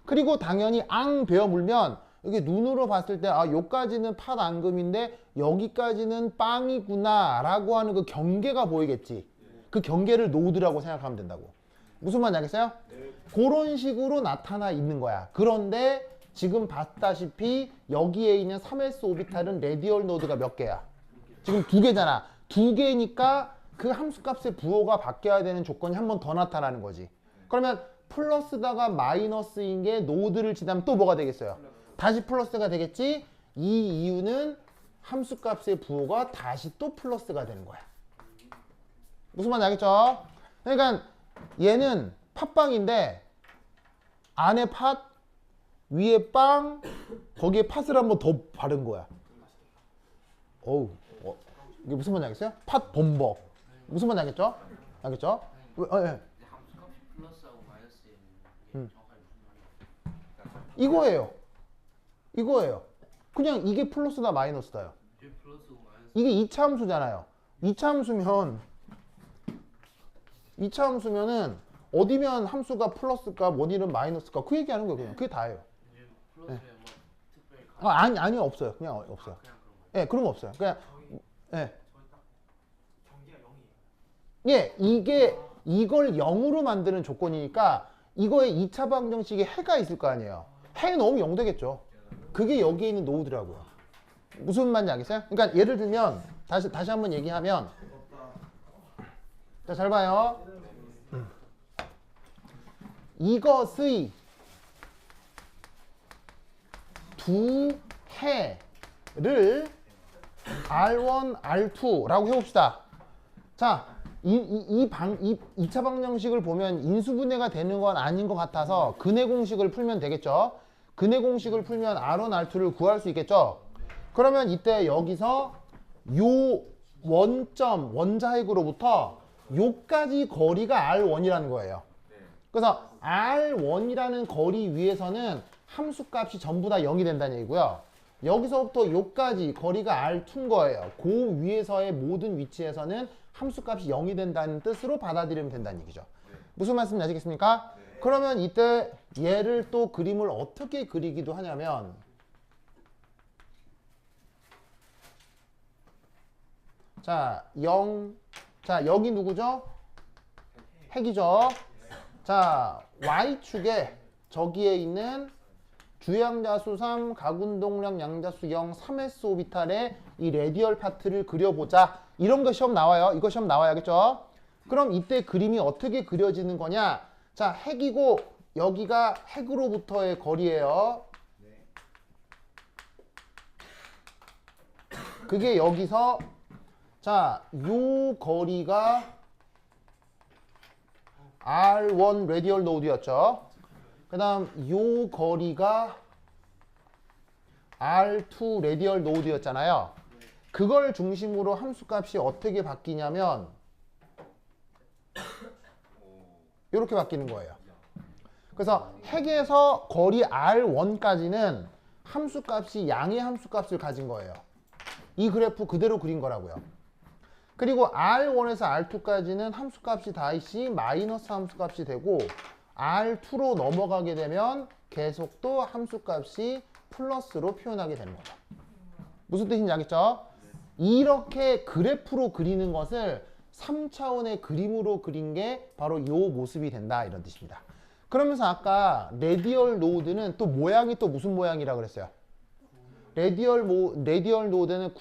그리고 당연히 앙 베어 물면 이게 눈으로 봤을 때 아, 요까지는 팥 앙금인데 여기까지는 빵이구나 라고 하는 그 경계가 보이겠지. 그 경계를 노드라고 생각하면 된다고. 무슨 말인지 알겠어요? 그런 식으로 나타나 있는 거야. 그런데 지금 봤다시피 여기에 있는 3s 오비탈은 레디얼 노드가 몇 개야? 지금 2개잖아. 2개니까 그 함수값의 부호가 바뀌어야 되는 조건이 한 번 더 나타나는 거지. 그러면 플러스다가 마이너스인 게 노드를 지나면 또 뭐가 되겠어요? 다시 플러스가 되겠지? 이 이유는 함수값의 부호가 다시 또 플러스가 되는 거야. 무슨 말인지 알겠죠? 그러니까 얘는 팥빵인데 안에 팥, 위에 빵, 거기에 팥을 한번 더 바른 거야. 어우, 이게 무슨 말인지 알겠어요? 팥 범벅. 무슨 말인지 알겠죠? 알겠죠? 예. 함수값이 플러스하고 마이너스에 있는 게 정확하게 무슨 말이에요? 이거예요. 이거예요. 그냥 이게 플러스다 마이너스다요. 이게 플러스고 마이너스. 이게 2차 함수잖아요. 2차 함수면은 어디면 함수가 플러스가 어디는 마이너스가 그 얘기하는 거예요. 그냥 그게 다예요. 이제 플러스에 뭐 특별히 아니요 없어요. 그냥 없어요. 그냥 그런 거예요. 예, 그런 거 없어요. 그냥 예. 경계가 0이에요. 예, 이걸 0으로 만드는 조건이니까 이거에 2차 방정식에 해가 있을 거 아니에요. 해 넣으면 0 되겠죠. 그게 여기에 있는 노드라고요. 무슨 말인지 알겠어요? 그러니까 예를 들면 다시 한번 얘기하면 자, 잘 봐요. 이것의 두 해를 R1, R2라고 해봅시다. 자, 이 2차 방정식을 보면 인수분해가 되는 건 아닌 것 같아서 근해 공식을 풀면 되겠죠. 근해 공식을 풀면 R1, R2를 구할 수 있겠죠. 그러면 이때 여기서 요 원점, 원자핵으로부터 요까지 거리가 R1이라는 거예요. 그래서 R1이라는 거리 위에서는 함수값이 전부 다 0이 된다는 얘기고요. 여기서부터 요까지 거리가 R2인 거예요. 그 위에서의 모든 위치에서는 함수값이 0이 된다는 뜻으로 받아들이면 된다는 얘기죠. 무슨 말씀인지 아시겠습니까? 그러면 이때 얘를 또 그림을 어떻게 그리기도 하냐면 자, 0. 자, 여기 누구죠? 핵이죠. 자, Y축에 저기에 있는 주양자수 3, 가군동량 양자수 0, 3s 오비탈의 이 레디얼 파트를 그려보자. 이런 거 시험 나와요. 이거 시험 나와야겠죠? 그럼 이때 그림이 어떻게 그려지는 거냐? 자, 핵이고 여기가 핵으로부터의 거리예요. 그게 여기서 자, 요 거리가 R1 레디얼 노드였죠. 그 다음 요 거리가 R2 레디얼 노드였잖아요. 그걸 중심으로 함수값이 어떻게 바뀌냐면 이렇게 바뀌는 거예요. 그래서 핵에서 거리 R1까지는 함수값이 양의 함수값을 가진 거예요. 이 그래프 그대로 그린 거라고요. 그리고 R1에서 R2까지는 함수값이 다시 마이너스 함수값이 되고 R2로 넘어가게 되면 계속 또 함수값이 플러스로 표현하게 되는 거죠. 무슨 뜻인지 알겠죠? 이렇게 그래프로 그리는 것을 3차원의 그림으로 그린 게 바로 이 모습이 된다 이런 뜻입니다. 그러면서 아까 레디얼 노드는 또 모양이 또 무슨 모양이라고 그랬어요? 레디얼 노드는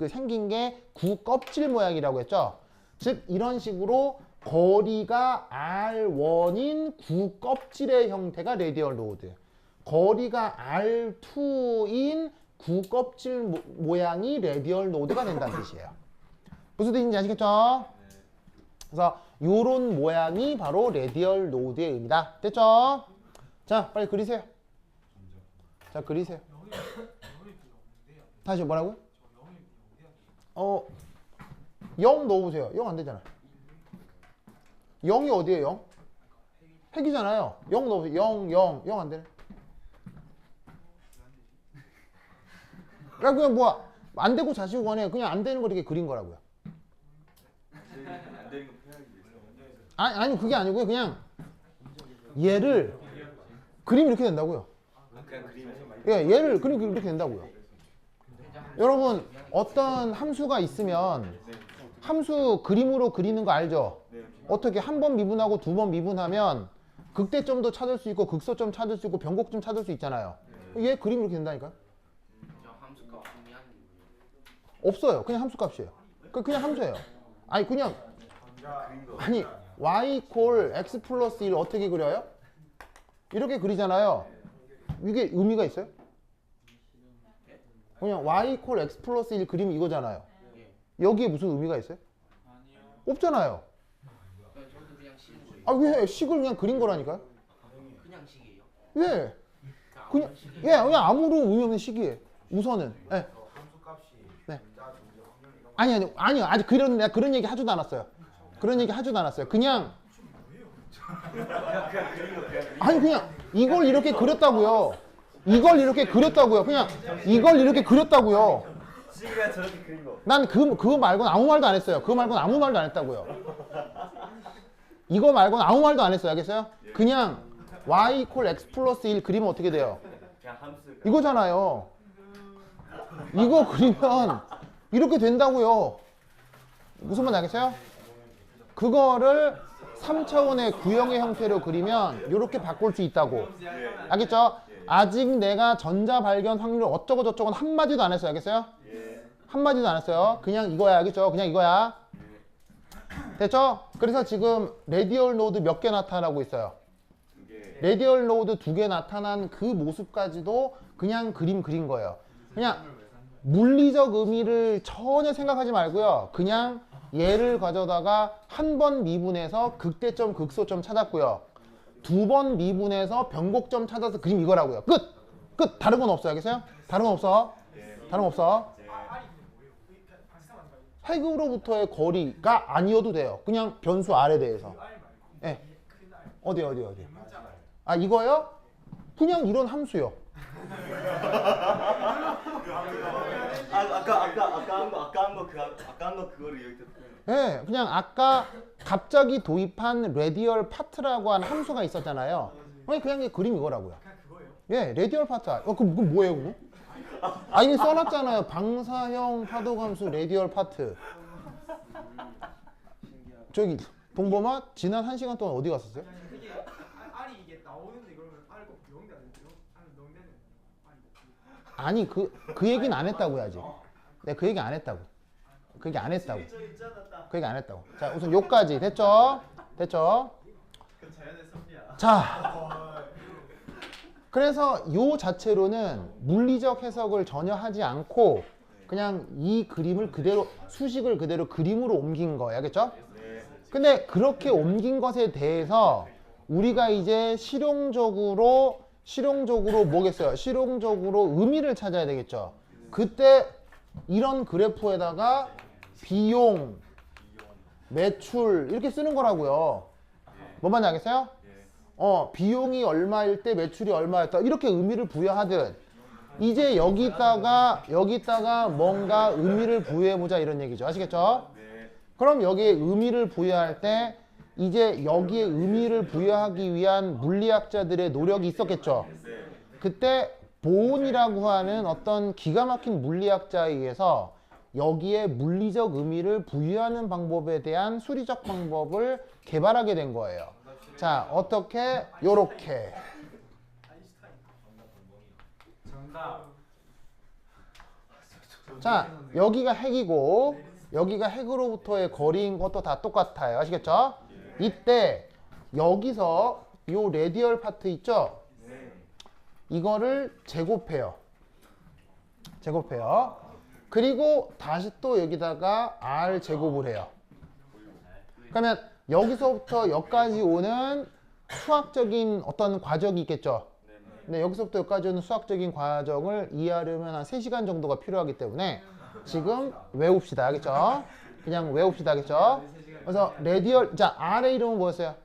생긴 게 구 껍질 모양이라고 했죠. 즉 이런 식으로 거리가 R1인 구 껍질의 형태가 레디얼 노드, 거리가 R2인 구 껍질 모양이 레디얼 노드가 된다는 뜻이에요. 무슨 뜻인지 아시겠죠? 그래서 요런 모양이 바로 레디얼 노드의 의미다. 됐죠? 자, 빨리 그리세요. 자, 그리세요. 다시 뭐라고요? 0 넣어보세요. 0 안 되잖아. 0이 어디에요? 0? 핵이잖아요. 0 넣어보세요. 0 안 되네. 그냥 뭐 안 되고 자시고 간에 그냥 안 되는 거 이렇게 그린 거라고요. 아니 그게 아니고요. 그냥 얘를 그림이 이렇게 된다고요. 예, 얘를 그림이 이렇게 된다고요. 여러분 어떤 함수가 있으면 함수 그림으로 그리는 거 알죠? 어떻게 한 번 미분하고 두 번 미분하면 극대점도 찾을 수 있고 극소점 찾을 수 있고 변곡점 찾을 수 있잖아요. 얘 그림이 이렇게 된다니까요. 없어요. 그냥 함수값이에요. 그냥 함수예요. 아니 그냥 아니 y 이퀄 x 플러스 1 어떻게 그려요? 이렇게 그리잖아요. 이게 의미가 있어요? 그냥 y 이퀄 x 플러스 1 그리면 이거잖아요. 여기에 무슨 의미가 있어요? 없잖아요. 아, 왜 식을 그냥 그린 거라니까요? 그냥 식이에요? 예. 그냥 아무런 의미 없는 식이에요. 우선은. 예. 네. 아니 아직 그런 얘기 하지도 않았어요. 그런 얘기 하지도 않았어요. 그냥 아니 그냥 이걸 이렇게 그렸다고요. 이걸 이렇게 그렸다고요. 그냥 이걸 이렇게 그렸다고요. 지가 저렇게 그린 거. 난 그거 말고는 아무 말도 안 했어요. 그거 말고는 아무 말도 안 했다고요. 이거 말고는 아무 말도 안 했어요. 알겠어요? 그냥 y 이퀄 x 플러스 1 그리면 어떻게 돼요? 그냥 함수. 이거잖아요. 이거 그리면 이렇게 된다고요. 무슨 말인지 알겠어요? 그거를 3차원의 구형의 형태로 그리면 이렇게 바꿀 수 있다고. 알겠죠? 아직 내가 전자 발견 확률 어쩌고 저쩌고는 한마디도 안 했어요. 알겠어요? 한마디도 안 했어요. 그냥 이거야. 알겠죠? 그냥 이거야. 됐죠? 그래서 지금 레디얼 노드 몇 개 나타나고 있어요? 레디얼 노드 2개 나타난 그 모습까지도 그냥 그림 그린 거예요. 그냥 물리적 의미를 전혀 생각하지 말고요. 그냥 얘를 가져다가 한 번 미분해서 극대점, 극소점 찾았고요. 두 번 미분해서 변곡점 찾아서 그림 이거라고요. 끝! 끝! 다른 건 없어요. 알겠어요? 다른 건 없어. 다른 건 없어. 핵으로부터의 거리가 아니어도 돼요. 그냥 변수 R에 대해서. 예. 어디. 아, 이거요? 그냥 이런 함수요. 아까 한 거 그거를 여기 예, 그냥 아까 갑자기 도입한 레디얼 파트라고 하는 함수가 있었잖아요. 그냥 이 그림 이거라고요. 예, 레디얼 파트. 그럼 뭐예요, 그거? 아, 이미 써놨잖아요. 방사형 파도감수 레디얼 파트. 저기 동범아 지난 1시간 동안 어디 갔었어요? 이게 알이 이게 나오는데 그러면 알고 명대 아니죠? 명대는 아니 그 얘기는 안 했다고요 아직. 내가 그 얘기 안 했다고. 그 얘기 안 했다고. 그 얘기 안 했다고. 자, 우선 요까지 됐죠? 자, 그래서 요 자체로는 물리적 해석을 전혀 하지 않고 그냥 이 그림을 그대로 수식을 그대로 그림으로 옮긴 거예요. 알겠죠? 근데 그렇게 옮긴 것에 대해서 우리가 이제 실용적으로 뭐겠어요? 실용적으로 의미를 찾아야 되겠죠. 그때 이런 그래프에다가 비용, 매출 이렇게 쓰는 거라고요. 뭔 말인지 알겠어요? 비용이 얼마일 때 매출이 얼마였다. 이렇게 의미를 부여하듯 이제 여기다가 뭔가 의미를 부여해보자 이런 얘기죠. 아시겠죠? 그럼 여기에 의미를 부여할 때 이제 여기에 의미를 부여하기 위한 물리학자들의 노력이 있었겠죠. 그때 보온이라고 하는 어떤 기가 막힌 물리학자에 의해서 여기에 물리적 의미를 부여하는 방법에 대한 수리적 방법을 개발하게 된 거예요. 자, 어떻게? 요렇게. 자, 여기가 핵이고 여기가 핵으로부터의 거리인 것도 다 똑같아요. 아시겠죠? 이때 여기서 요 레디얼 파트 있죠? 이거를 제곱해요. 그리고 다시 또 여기다가 R 제곱을 해요. 그러면 여기서부터 여기까지 오는 수학적인 어떤 과정이 있겠죠. 근데 여기서부터 여기까지 오는 수학적인 과정을 이해하려면 한 3시간 정도가 필요하기 때문에 지금 외웁시다. 알겠죠? 그냥 외웁시다. 알겠죠? 그래서 레디얼, 자, R의 이름은 뭐였어요?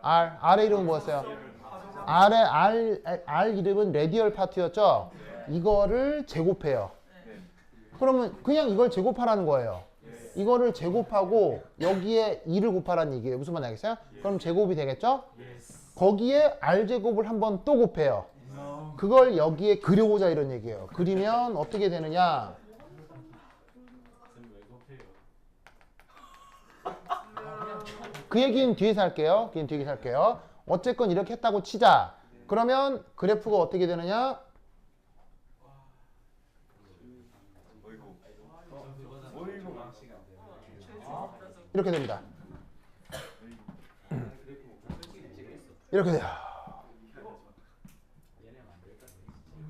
R의 이름은 뭐였어요? R 이름은 레디얼 파트였죠? 이거를 제곱해요. 그러면 그냥 이걸 제곱하라는 거예요. 이거를 제곱하고 여기에 2를 곱하라는 얘기예요. 무슨 말인지 알겠어요? 그럼 제곱이 되겠죠? 거기에 R제곱을 한번 또 곱해요. 그걸 여기에 그려보자 이런 얘기예요. 그리면 어떻게 되느냐? 그 얘기는 뒤에서 할게요. 어쨌건 이렇게 했다고 치자. 그러면 그래프가 어떻게 되느냐? 이렇게 됩니다. 이렇게 돼요.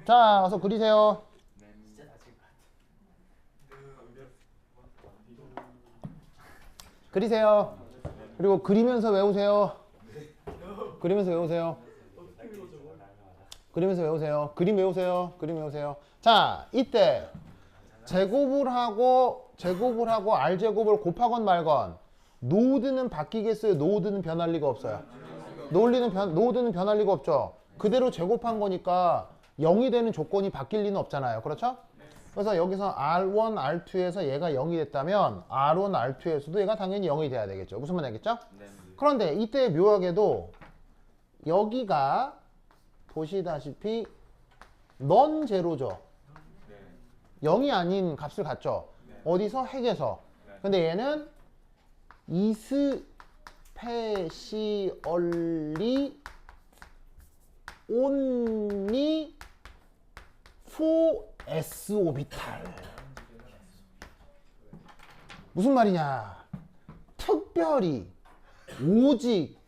자, 어서 그리세요. 그리고 그리면서 외우세요. 그림 외우세요. 자, 이때 제곱을 하고 R제곱을 곱하건 말건 노드는 바뀌겠어요? 노드는 변할 리가 없어요. 노드는 변할 리가 없죠. 그대로 제곱한 거니까 0이 되는 조건이 바뀔 리는 없잖아요. 그렇죠? 그래서 여기서 R1, R2에서 얘가 0이 됐다면 R1, R2에서도 얘가 당연히 0이 돼야 되겠죠. 무슨 말인지 알겠죠? 그런데 이때 묘하게도 여기가 보시다시피 넌 제로죠. 0이 아닌 값을 갖죠. 어디서? 핵에서. 근데 얘는 이스페시얼리 온리 포 S 오비탈. 무슨 말이냐? 특별히 오직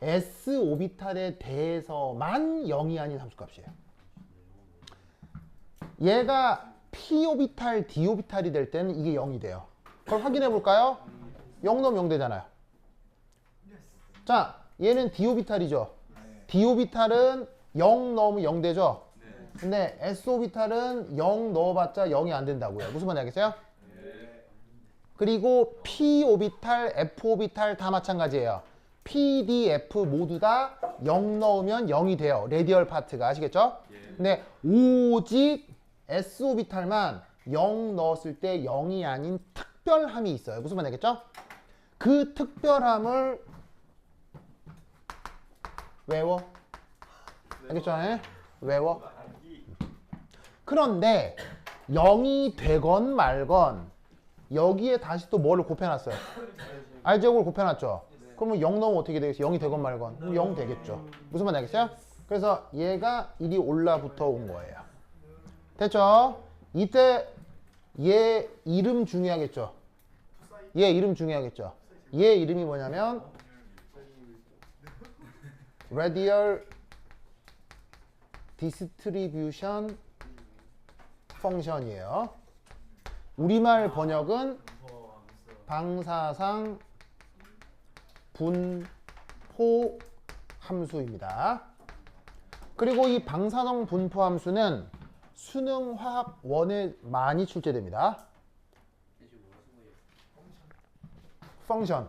S 오비탈에 대해서만 0이 아닌 함수값이에요. 얘가 p 오비탈, d 오비탈이 될 때는 이게 0이 돼요. 그걸 확인해 볼까요? 0 넣으면 0 되잖아요. 자, 얘는 d 오비탈이죠. d 오비탈은 0 넣으면 0 되죠. 근데 s 오비탈은 0 넣어봤자 0이 안 된다고요. 무슨 말인지 알겠어요? 그리고 p 오비탈, f 오비탈 다 마찬가지예요. p, d, f 모두 다 0 넣으면 0이 돼요. 레디얼 파트가. 아시겠죠? 근데 오직 s 오비탈만 0 넣었을 때 0이 아닌 특별함이 있어요. 무슨 말인지 알겠죠? 그 특별함을 외워. 알겠죠? 네? 외워. 그런데 0이 되건 말건 여기에 다시 또 뭐를 곱해놨어요? R제곱을 곱해놨죠? 그러면 0 넣으면 어떻게 되겠어요? 0이 되건 말건 그럼 0 되겠죠. 무슨 말인지 알겠어요? 그래서 얘가 이리 올라붙어 온 거예요. 됐죠? 이때 얘 이름 중요하겠죠? 얘 이름 중요하겠죠? 얘 이름이 뭐냐면 radial distribution function이에요. 우리말 번역은 방사상 분포 함수입니다. 그리고 이 방사성 분포 함수는 수능 화학 1에 많이 출제됩니다. function,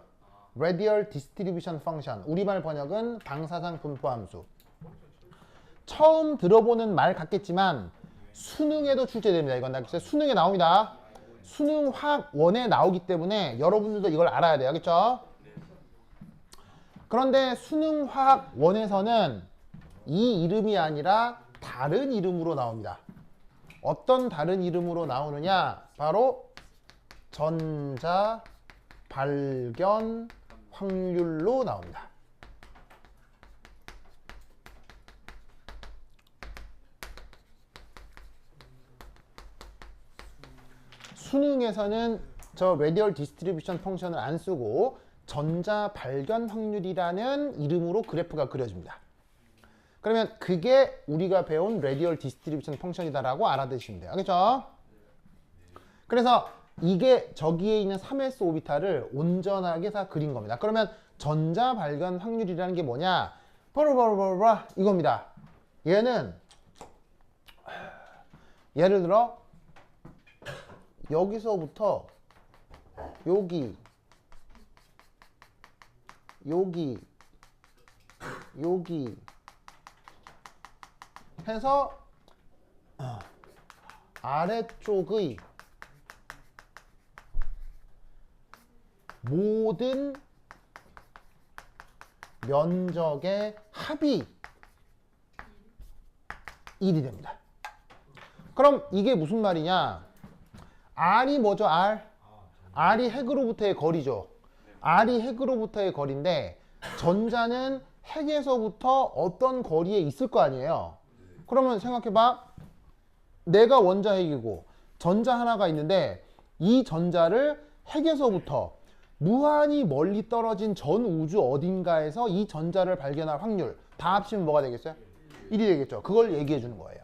radial distribution function. 우리말 번역은 방사상 분포 함수. 처음 들어보는 말 같겠지만 수능에도 출제됩니다. 이건 알겠어요? 수능에 나옵니다. 수능 화학 1에 나오기 때문에 여러분들도 이걸 알아야 돼요. 알겠죠? 그런데 수능 화학 1에서는 이 이름이 아니라 다른 이름으로 나옵니다. 어떤 다른 이름으로 나오느냐? 바로 전자 발견 확률로 나옵니다. 수능에서는 저 radial distribution 펑션을 안 쓰고 전자 발견 확률이라는 이름으로 그래프가 그려집니다. 그러면 그게 우리가 배운 radial distribution 펑션이다라고 알아두시면 돼요. 알겠죠? 그래서 이게 저기에 있는 3s 오비탈을 온전하게 다 그린 겁니다. 그러면 전자 발견 확률이라는 게 뭐냐? 바로 이겁니다. 얘는 예를 들어 여기서부터 여기 해서 아래쪽의 모든 면적의 합이 1이 됩니다. 그럼 이게 무슨 말이냐? R이 뭐죠? R이 핵으로부터의 거리죠. R이 핵으로부터의 거리인데 전자는 핵에서부터 어떤 거리에 있을 거 아니에요. 그러면 생각해봐. 내가 원자 핵이고 전자 하나가 있는데 이 전자를 핵에서부터 무한히 멀리 떨어진 전 우주 어딘가에서 이 전자를 발견할 확률 다 합치면 뭐가 되겠어요? 1이 되겠죠. 그걸 얘기해 주는 거예요.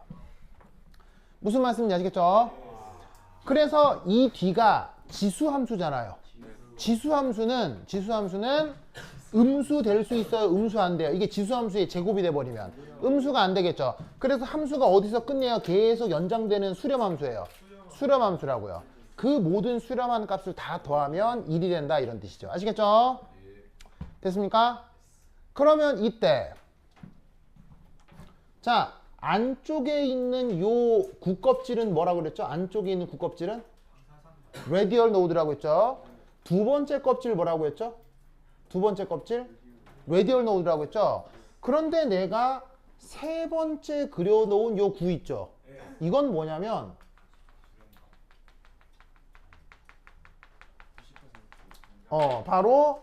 무슨 말씀인지 아시겠죠? 그래서 이 뒤가 지수함수잖아요. 지수함수는 음수 될 수 있어요? 음수 안 돼요? 이게 지수함수의 제곱이 돼버리면 음수가 안 되겠죠. 그래서 함수가 어디서 끝내요? 계속 연장되는 수렴함수예요. 수렴함수라고요. 그 모든 수렴한 값을 다 더하면 1이 된다 이런 뜻이죠. 아시겠죠? 됐습니까? 그러면 이때 자 안쪽에 있는 요 구껍질은 뭐라고 그랬죠? 안쪽에 있는 구껍질은 radial node라고 했죠. 두 번째 껍질 뭐라고 했죠? 두 번째 껍질 radial node라고 했죠. 그런데 내가 세 번째 그려놓은 요 구 있죠. 이건 뭐냐면 바로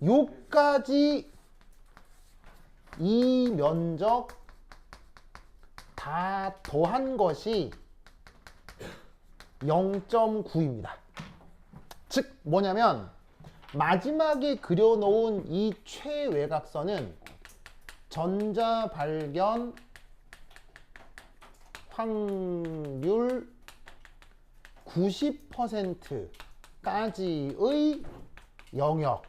요까지 이 면적 다 더한 것이 0.9입니다. 즉 뭐냐면 마지막에 그려놓은 이 최외곽선은 전자 발견 확률 90%까지의 영역.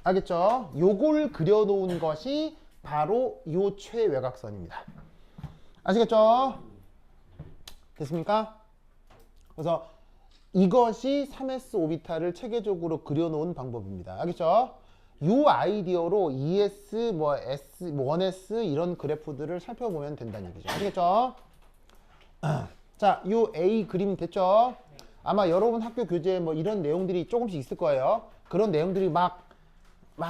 알겠죠? 요걸 그려놓은 것이 바로 요 최외곽선입니다. 아시겠죠? 됐습니까? 그래서 이것이 3s 오비탈을 체계적으로 그려놓은 방법입니다. 알겠죠? 요 아이디어로 2s, 뭐 s, 1s 이런 그래프들을 살펴보면 된다는 얘기죠. 아시겠죠? 자, 요 A 그림 됐죠? 아마 여러분 학교 교재에 뭐 이런 내용들이 조금씩 있을 거예요. 그런 내용들이 막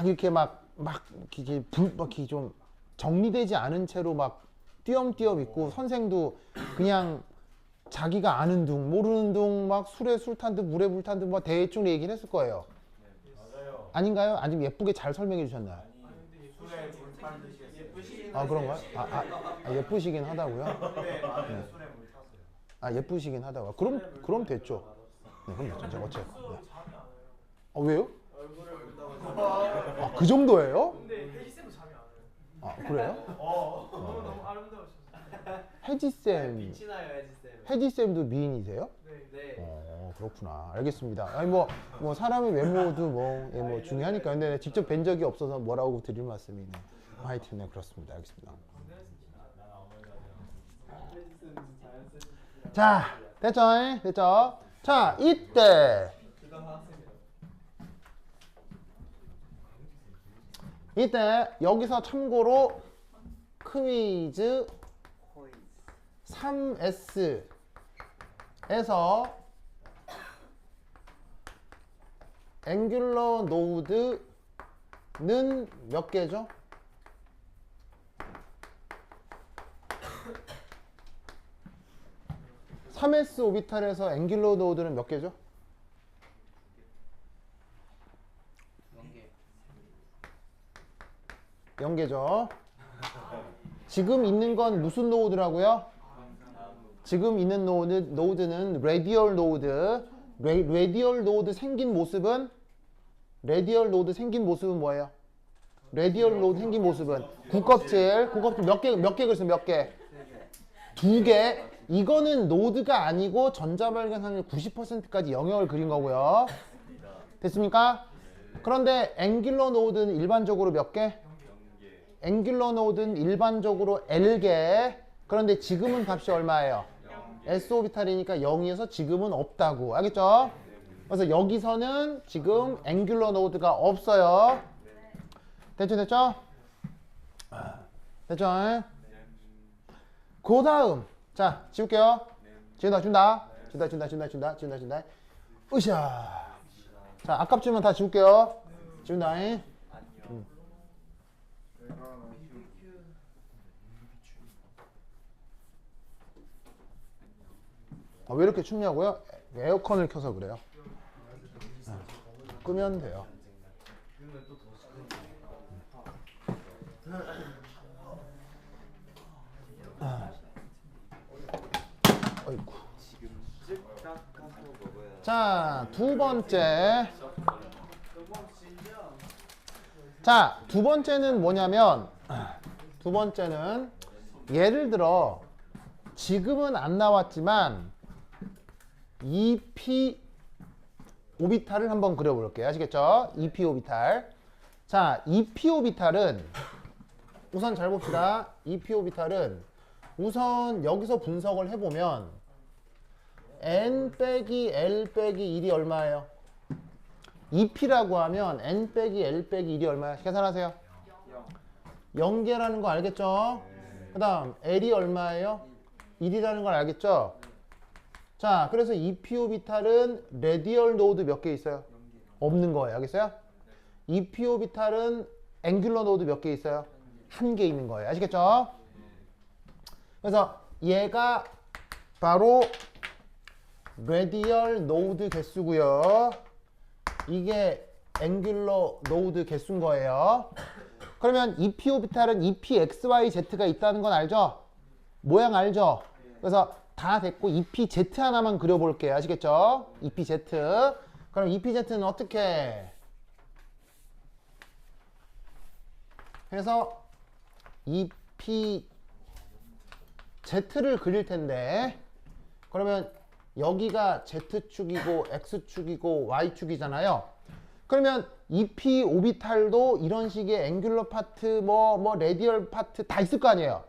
이렇게 이렇게 좀 정리되지 않은 채로 막 띄엄띄엄 있고, 선생도 그냥 자기가 아는 둥 모르는 둥 막 술에 술 탄 듯 물에 불 탄 듯 뭐 대충 얘기를 했을 거예요. 맞아요. 아닌가요? 아니면 예쁘게 잘 설명해 주셨나요? 술에 물탄 듯이 했어요. 아, 그런가요? 예쁘시긴 하다고요? 네, 맞아요. 술에 물 탔어요. 아, 예쁘시긴 하다고요? 그럼 됐죠. 네, 그럼 됐죠. 제가 어째. 네. 잠이 안 와요. 왜요? 얼굴을 본다고. 아, 그 정도예요? 근데 혜지쌤도 잠이 안 와요. 아, 그래요? 너무 아름다우셔서. 혜지쌤, 빛이 나요, 혜지쌤. 혜지쌤도 미인이세요? 네. 네. 그렇구나. 알겠습니다. 아니, 뭐 사람의 외모도 뭐 중요하니까. 근데 직접 뵌 적이 없어서 뭐라고 드릴 말씀이 네. 하여튼, 네, 그렇습니다. 알겠습니다. 자, 됐죠? 됐죠? 자, 이때 여기서 참고로 퀴즈 3S에서 앵귤러 노드는 몇 개죠? (3s) 오비탈에서 앵귤러 노드는 몇 개죠? 0개죠. 지금 있는 건 무슨 노드라고요? 지금 있는 노드는 레디얼 노드. 레디얼 노드 생긴 모습은 뭐예요? 레디얼 노드 생긴 모습은 구껍질 몇 개 그랬어요? 몇 개? 2개. 이거는 노드가 아니고 전자 발견 확률 90%까지 영역을 그린 거고요. 됐습니까? 그런데 앵귤러 노드는 일반적으로 몇 개? 앵귤러 노드는 일반적으로 L개. 그런데 지금은 값이 얼마예요? S 오비탈이니까 0이어서 지금은 없다고. 알겠죠? 그래서 여기서는 지금 앵귤러 노드가 없어요. 됐죠? 됐죠? 그 다음, 자, 지울게요. 준다. 으쌰. 자, 아깝지만 다 지울게요. 지운다. 왜 이렇게 춥냐고요? 에어컨을 켜서 그래요. 끄면 돼요. 어이구. 자, 두 번째. 자, 두 번째는 뭐냐면, 두 번째는 예를 들어 지금은 안 나왔지만 EP 오비탈을 한번 그려볼게요. 아시겠죠? EP 오비탈. 자, EP 오비탈은 우선 잘 봅시다. EP 오비탈은 우선 여기서 분석을 해보면 n 빼기 l 빼기 1이 얼마예요? EP라고 하면 n 빼기 l 빼기 1이 얼마예요? 계산하세요. 0개라는 거 알겠죠? 그 다음 l이 얼마예요? 1이라는 걸 알겠죠? 자, 그래서 EP 오비탈은 레디얼 노드 몇 개 있어요? 없는 거예요. 알겠어요? EP 오비탈은 앵귤러 노드 몇 개 있어요? 1개 있는 거예요. 아시겠죠? 그래서 얘가 바로 레디얼 노드 개수고요. 이게 앵귤러 노드 개수인 거예요. 그러면 EP 오비탈은 EPXYZ가 있다는 건 알죠? 모양 알죠? 그래서 다 됐고 EPZ 하나만 그려볼게요. 아시겠죠? EPZ. 그럼 EPZ는 어떻게 해서 EPZ를 그릴 텐데 그러면 여기가 Z축이고 X축이고 Y축이잖아요. 그러면 EP 오비탈도 이런 식의 앵귤러 파트 뭐 레디얼 파트 다 있을 거 아니에요.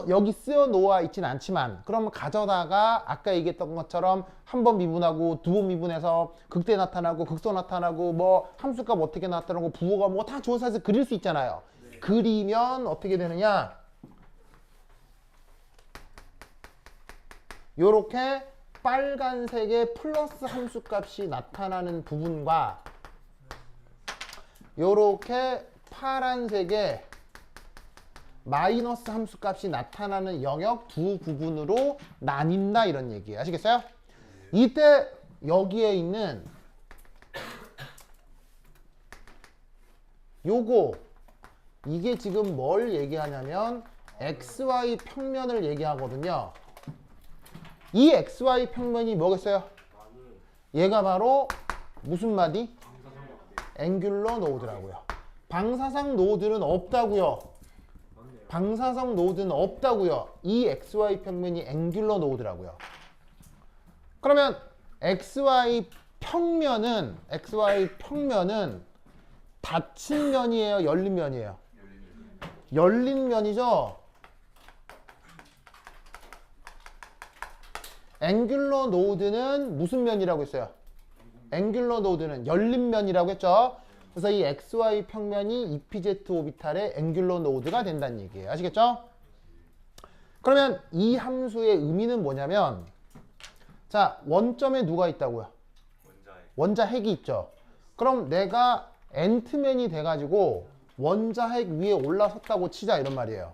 여기 쓰여 놓아 있진 않지만 그럼 가져다가 아까 얘기했던 것처럼 한 번 미분하고 두 번 미분해서 극대 나타나고 극소 나타나고 뭐 함수값 어떻게 나타나고 부호가 뭐 다 조사해서 그릴 수 있잖아요. 그리면 어떻게 되느냐, 요렇게 빨간색의 플러스 함수값이 나타나는 부분과 요렇게 파란색의 마이너스 함수값이 나타나는 영역 두 부분으로 나뉜다 이런 얘기예요. 아시겠어요? 이때 여기에 있는 요거 이게 지금 뭘 얘기하냐면 XY 평면을 얘기하거든요. 이 XY 평면이 뭐겠어요? 얘가 바로 무슨 마디? 앵귤러 노드라고요. 방사상 노드는 없다고요. 방사성 노드는 없다고요. 이 XY 평면이 앵귤러 노드라고요. 그러면 XY 평면은 닫힌 면이에요, 열린 면이에요? 열린 면이죠. 앵귤러 노드는 무슨 면이라고 했어요? 앵귤러 노드는 열린 면이라고 했죠. 그래서 이 XY 평면이 EPZ 오비탈의 앵귤러 노드가 된다는 얘기예요. 아시겠죠? 그러면 이 함수의 의미는 뭐냐면, 자, 원점에 누가 있다고요? 원자핵이 있죠. 그럼 내가 엔트맨이 돼가지고 원자핵 위에 올라섰다고 치자 이런 말이에요.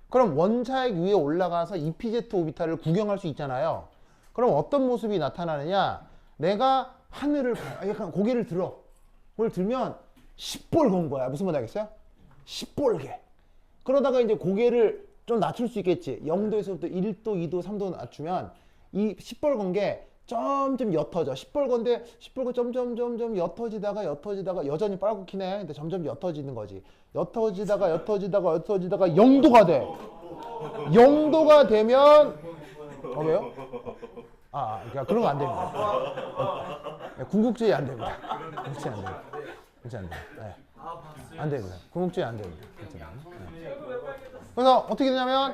그럼 원자핵 위에 올라가서 EPZ 오비탈을 구경할 수 있잖아요. 그럼 어떤 모습이 나타나느냐? 내가 하늘을 약간 고개를 들어. 그걸 들면 시뻘 건 거야. 무슨 말 알겠어요? 시뻘게. 그러다가 이제 고개를 좀 낮출 수 있겠지. 0도에서부터 1도, 2도, 3도 낮추면 이 시뻘건 게 점점 옅어져. 시뻘건데 시뻘고 점점 옅어지다가 여전히 빨갛긴 해. 근데 점점 옅어지는 거지. 옅어지다가 0도가 돼. 0도가 되면 왜요? 그러니까 그런 거 안 됩니다. 궁극주의 안 됩니다. 궁극주의 안 됩니다. 그렇지 안 됩니다. 네. 안 됩니다. 궁극주의 안 됩니다. 네. 그래서 어떻게 되냐면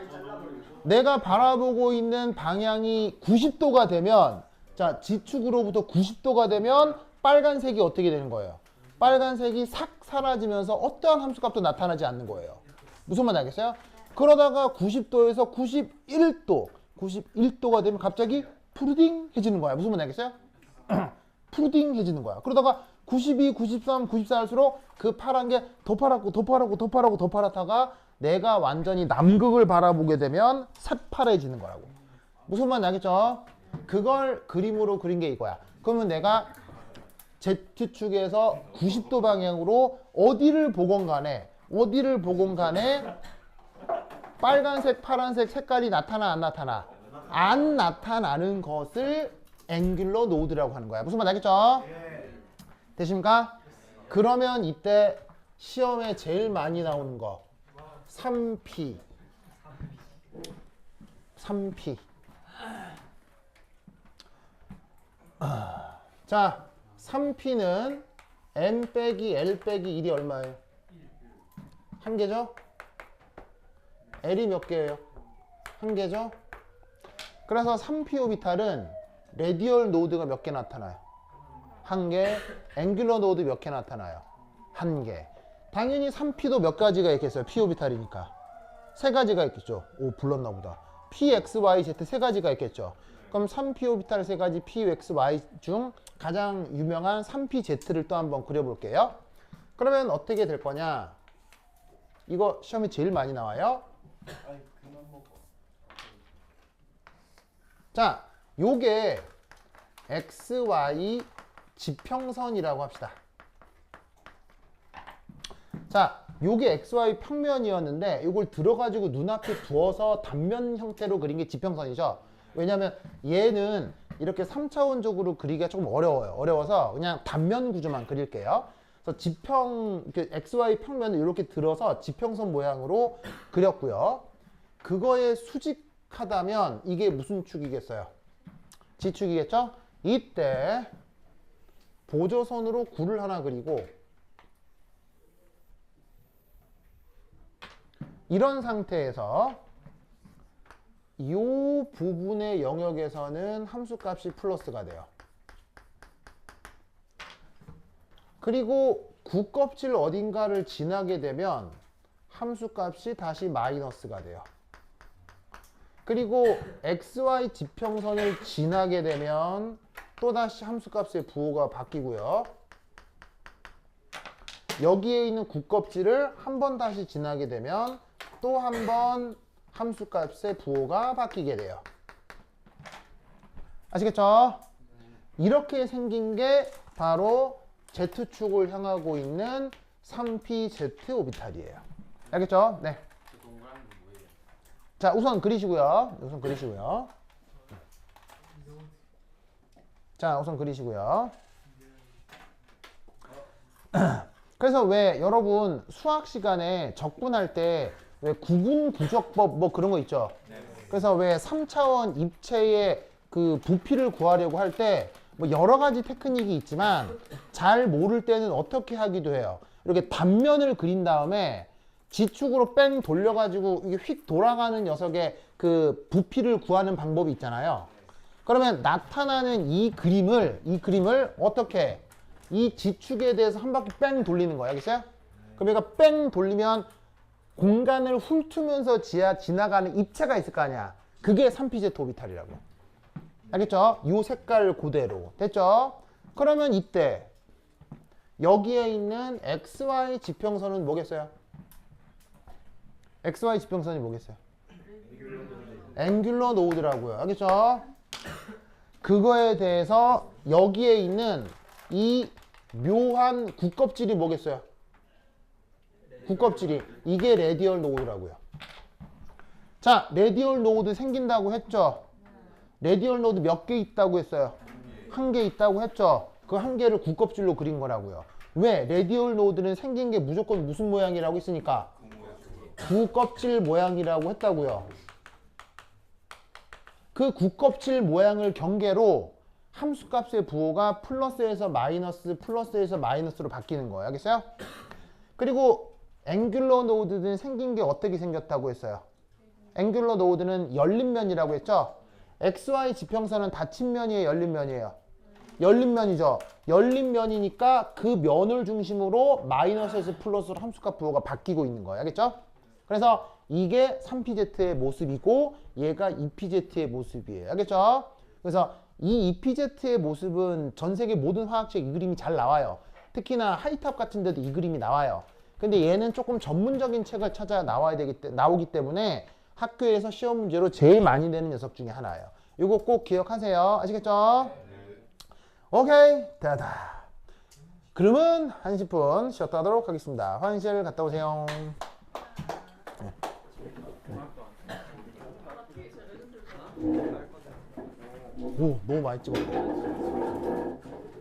내가 바라보고 있는 방향이 90도가 되면, 자, G축으로부터 90도가 되면 빨간색이 어떻게 되는 거예요? 빨간색이 싹 사라지면서 어떠한 함수값도 나타나지 않는 거예요. 무슨 말 알겠어요? 그러다가 90도에서 91도가 되면 갑자기 푸르딩해지는 거야. 무슨 말 알겠어요? 푸르딩해지는 거야. 그러다가 92, 93, 94 할수록 그 파란 게 더 파랗다가 내가 완전히 남극을 바라보게 되면 새파래지는 거라고. 무슨 말 알겠죠? 그걸 그림으로 그린 게 이거야. 그러면 내가 Z축에서 90도 방향으로 어디를 보건 간에 빨간색, 파란색 색깔이 나타나 안 나타나? 안 나타나는 것을 앵귤러 노드라고 하는 거야. 무슨 말 알겠죠? 되십니까? 그러면 이때 시험에 제일 많이 나오는 거 3P. 자, 3P는 M 빼기 L 빼기 1이 얼마예요? 한 개죠? L이 몇 개예요? 한 개죠? 그래서 3P 오비탈은 레디얼 노드가 몇 개 나타나요? 한 개. 앵귤러 노드 몇 개 나타나요? 한 개. 당연히 3P도 몇 가지가 있겠어요? P 오비탈이니까. 세 가지가 있겠죠. 오, 불렀나 보다. P, X, Y, Z 세 가지가 있겠죠. 그럼 3P 오비탈 세 가지 P, X, Y 중 가장 유명한 3PZ를 또 한번 그려볼게요. 그러면 어떻게 될 거냐? 이거 시험에 제일 많이 나와요. 자, 요게 XY 지평선이라고 합시다. 자, 요게 XY 평면이었는데 이걸 들어가지고 눈앞에 두어서 단면 형태로 그린 게 지평선이죠. 왜냐면 얘는 이렇게 3차원적으로 그리기가 조금 어려워요. 어려워서 그냥 단면 구조만 그릴게요. 그래서 지평, XY 평면을 이렇게 들어서 지평선 모양으로 그렸고요. 그거에 수직하다면 이게 무슨 축이겠어요? 지축이겠죠? 이때 보조선으로 구를 하나 그리고 이런 상태에서 이 부분의 영역에서는 함수값이 플러스가 돼요. 그리고 구껍질 어딘가를 지나게 되면 함수값이 다시 마이너스가 돼요. 그리고 XY 지평선을 지나게 되면 또다시 함수값의 부호가 바뀌고요. 여기에 있는 구껍질을 한 번 다시 지나게 되면 또 한 번 함수값의 부호가 바뀌게 돼요. 아시겠죠? 이렇게 생긴 게 바로 Z축을 향하고 있는 3pz 오비탈이에요. 알겠죠? 네. 그 동그란 게 뭐예요? 자, 우선 그리시고요. 자, 우선 그리시고요. 그래서 왜 여러분 수학 시간에 적분할 때 왜 구분 구조법 뭐 그런 거 있죠? 그래서 왜 3차원 입체의 그 부피를 구하려고 할 때 뭐 여러 가지 테크닉이 있지만 잘 모를 때는 어떻게 하기도 해요. 이렇게 단면을 그린 다음에 지축으로 뺑 돌려가지고 이게 휙 돌아가는 녀석의 그 부피를 구하는 방법이 있잖아요. 그러면 나타나는 이 그림을 어떻게 이 지축에 대해서 한 바퀴 뺑 돌리는 거예요. 알겠어요? 그러니까 뺑 돌리면 공간을 훑으면서 지나가는 입체가 있을 거 아니야. 그게 3pz 오비탈이라고. 알겠죠? 요 색깔 그대로. 됐죠? 그러면 이때 여기에 있는 XY 지평선은 뭐겠어요? XY 지평선이 뭐겠어요? 앵귤러 노드라고요. 알겠죠? 그거에 대해서 여기에 있는 이 묘한 구껍질이 뭐겠어요? 구껍질이 이게 레디얼 노드라고요. 자, 레디얼 노드 생긴다고 했죠? 레디얼 노드 몇 개 있다고 했어요? 한 개 있다고 했죠? 그 한 개를 구껍질로 그린 거라고요. 왜? 레디얼 노드는 생긴 게 무조건 무슨 모양이라고 했으니까 구껍질 모양이라고 했다고요. 그 구껍질 모양을 경계로 함수값의 부호가 플러스에서 마이너스, 플러스에서 마이너스로 바뀌는 거예요. 알겠어요? 그리고 앵귤러 노드는 생긴 게 어떻게 생겼다고 했어요? 앵귤러 노드는 열린 면이라고 했죠? XY 지평선은 닫힌 면이에요? 열린 면이에요? 열린 면이죠. 열린 면이니까 그 면을 중심으로 마이너스에서 플러스로 함수값 부호가 바뀌고 있는 거예요. 알겠죠? 그래서 이게 3pz의 모습이고 얘가 2pz의 모습이에요. 알겠죠? 그래서 이 2pz의 모습은 전 세계 모든 화학책 이 그림이 잘 나와요. 특히나 하이탑 같은 데도 이 그림이 나와요. 근데 얘는 조금 전문적인 책을 찾아 나오기 때문에 학교에서 시험 문제로 제일 많이 내는 녀석 중에 하나예요. 이거 꼭 기억하세요. 아시겠죠? 오케이. 됐다. 그러면 한 10분 쉬었다 하도록 하겠습니다. 화장실 갔다 오세요. 오, 너무 많이 찍었다.